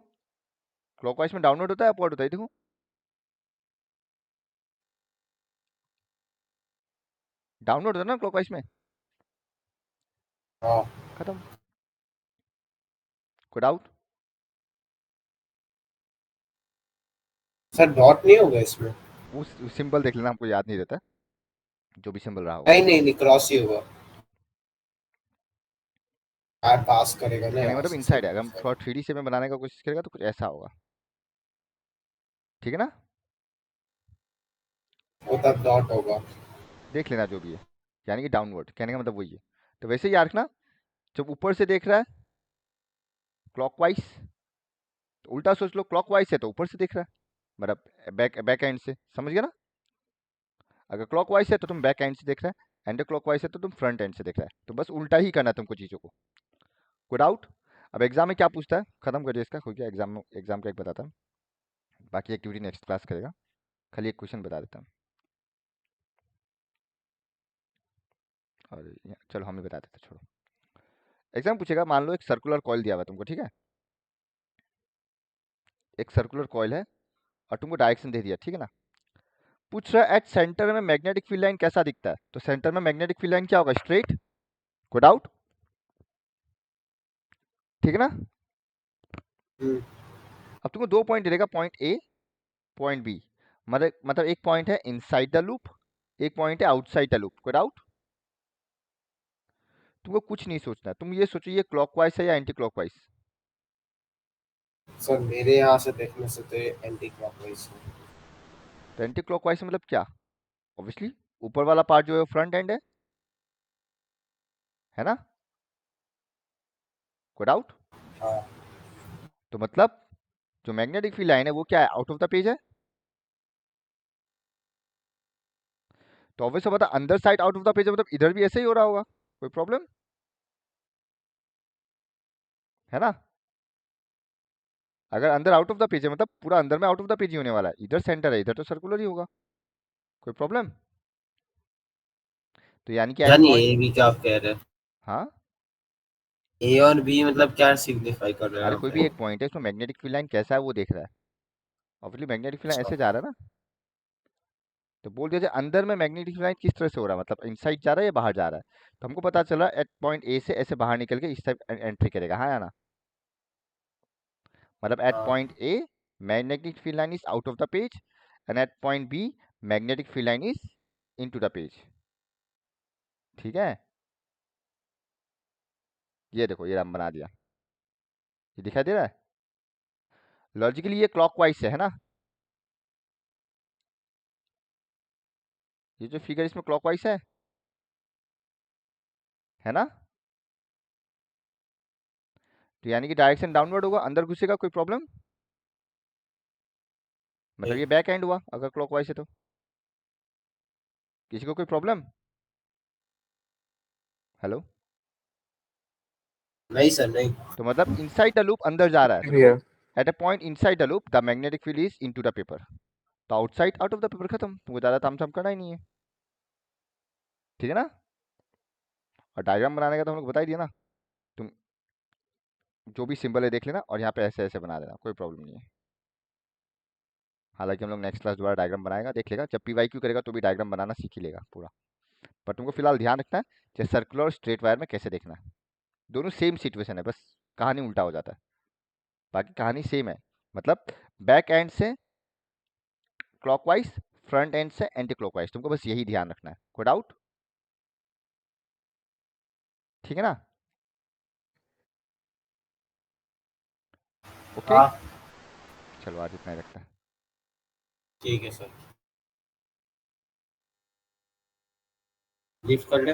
क्लॉकवाइज में डाउनवर्ड होता है, अपवर्ड होता है, देखो डाउनवर्ड होता है ना क्लॉकवाइज में। हाँ खत्म। कोई डाउट? सर डॉट नहीं होगा इसमें? वो सिंबल देख लेना, हमको याद नहीं रहता, जो भी सिंबल रहा होगा। नहीं क्रॉस ही होगा। आर पास करेगा ना कहने का यहाँ मतलब से इनसाइड है, सीधा अगर हम थोड़ा 3D से में बनाने का कोशिश करेगा तो कुछ ऐसा होगा, ठीक है ना? वो तब डॉट होगा। देख लेना जो भी है, यानी कि डाउनवर्ड, कहने का मतलब वही है। तो वैसे ही याद रखना, जब ऊपर से देख रहा है क्लॉकवाइज, तो उल्टा सोच लो, क्लॉकवाइज है तो ऊपर से देख रहा है, मतलब बैक बैक एंड से, समझ गया ना? अगर क्लॉकवाइज है तो तुम बैक एंड से देख रहा है, एंटी क्लॉकवाइज है तो तुम फ्रंट एंड से देख रहा है, तो बस उल्टा ही करना है तुमको चीज़ों को। कोई डाउट? अब एग्जाम में क्या पूछता है, खत्म करिए इसका, हो गया एग्जाम में, एग्जाम का एक बताता हूँ, बाकी एक्टिविटी नेक्स्ट क्लास करेगा, खाली एक क्वेश्चन बता देता हूँ, और चलो हम ही बता देते, छोड़ो। एग्जाम पूछेगा, मान लो एक सर्कुलर कॉइल दिया हुआ है तुमको, ठीक है, एक सर्कुलर कॉइल है और तुमको डायरेक्शन दे दिया, ठीक है ना? पूछ रहा है एट सेंटर में मैग्नेटिक फील्ड लाइन कैसा दिखता है, तो सेंटर में मैग्नेटिक फील्ड लाइन क्या होगा, स्ट्रेट। कोई डाउट? ठीक है ना? अब तुमको दो पॉइंट देगा, पॉइंट ए, पॉइंट बी, मतलब एक पॉइंट है इनसाइड द लूप, एक पॉइंट है आउटसाइड द लूप। कोई डाउट? तुमको कुछ नहीं सोचना, तुम ये सोचो ये क्लॉकवाइज है या एंटी क्लॉकवाइज। सर मेरे यहाँ से देखने से तो एंटी क्लॉकवाइज है। तो एंटी क्लॉकवाइज मतलब क्या? ऑब्वियसली ऊपर वाला पार्ट जो है फ्रंट एंड है ना? कोई डाउट? हाँ तो मतलब जो मैग्नेटिक फील्ड लाइन है वो क्या है, आउट ऑफ द पेज है, तो ऑब्वियस बता अंदर side out of the page है, मतलब इधर भी ऐसे ही हो रहा होगा, कोई प्रॉब्लम है ना? अगर अंदर आउट ऑफ द पेज है मतलब पूरा अंदर में आउट ऑफ द पेज ही होने वाला है, इधर सेंटर है, इधर तो सर्कुलर ही होगा, कोई प्रॉब्लम? तो यानी कि एट यानी पॉइंट, ए बी क्या आप कह रहे हैं? हाँ, ए और बी मतलब क्या सिग्निफाई कर रहे हैं अरे यहाँ कोई भी पे? एक पॉइंट है उसमें मैग्नेटिक फील्ड लाइन कैसा है वो देख रहा है, ऑब्वियसली मैग्नेटिक फील्ड लाइन अच्छा ऐसे जा रहा है ना, तो बोल दिया जाए अंदर में मैग्नेटिक फील्ड लाइन किस तरह से हो रहा है, मतलब इनसाइड जा रहा है या बाहर जा रहा है, तो हमको पता चला एट पॉइंट ए से ऐसे बाहर निकल के इस टाइप एंट्री करेगा, हाँ या ना? मतलब एट हाँ point A magnetic field line is out of the page, and at point B magnetic field line is into the page, ठीक है? ये देखो ये हम बना दिया, ये दिखाई दे रहा है, लॉजिकली ये क्लॉकवाइज है ना, ये जो फिगर इसमें क्लॉकवाइज है ना? तो यानी कि डायरेक्शन डाउनवर्ड होगा, अंदर घुसेगा, कोई प्रॉब्लम? मतलब नहीं ये बैक एंड हुआ अगर क्लॉकवाइज है तो, किसी को कोई प्रॉब्लम? हेलो? नहीं सर नहीं। तो मतलब इनसाइड द लूप अंदर जा रहा है, तो भैया at a point inside the loop the magnetic field is into the paper, तो outside out of the paper, खत्म, तुमको ज्यादा तामझाम करना ही नहीं है, ठीक है ना? और डायग्राम बनाने का तो हम लोग बता ही दिया ना, तुम जो भी सिंबल है देख लेना और यहाँ पे ऐसे ऐसे बना देना, कोई प्रॉब्लम नहीं है। हालांकि हम लोग नेक्स्ट क्लास दोबारा डायग्राम बनाएगा, देख लेगा, जब PYQ करेगा तो भी डायग्राम बनाना सीख ही लेगा पूरा, पर तुमको फिलहाल ध्यान रखना है कि सर्कुलर और स्ट्रेट वायर में कैसे देखना है, दोनों सेम सिचुएशन है, बस कहानी उल्टा हो जाता है, बाकी कहानी सेम है, मतलब बैक एंड से क्लॉकवाइज, फ्रंट एंड से एंटी क्लॉकवाइज, तुमको बस यही ध्यान रखना है। कोई डाउट? ठीक है ना? ओके हाँ चलो आज इतना ही रखता है। ठीक है सर, लीव कर ले।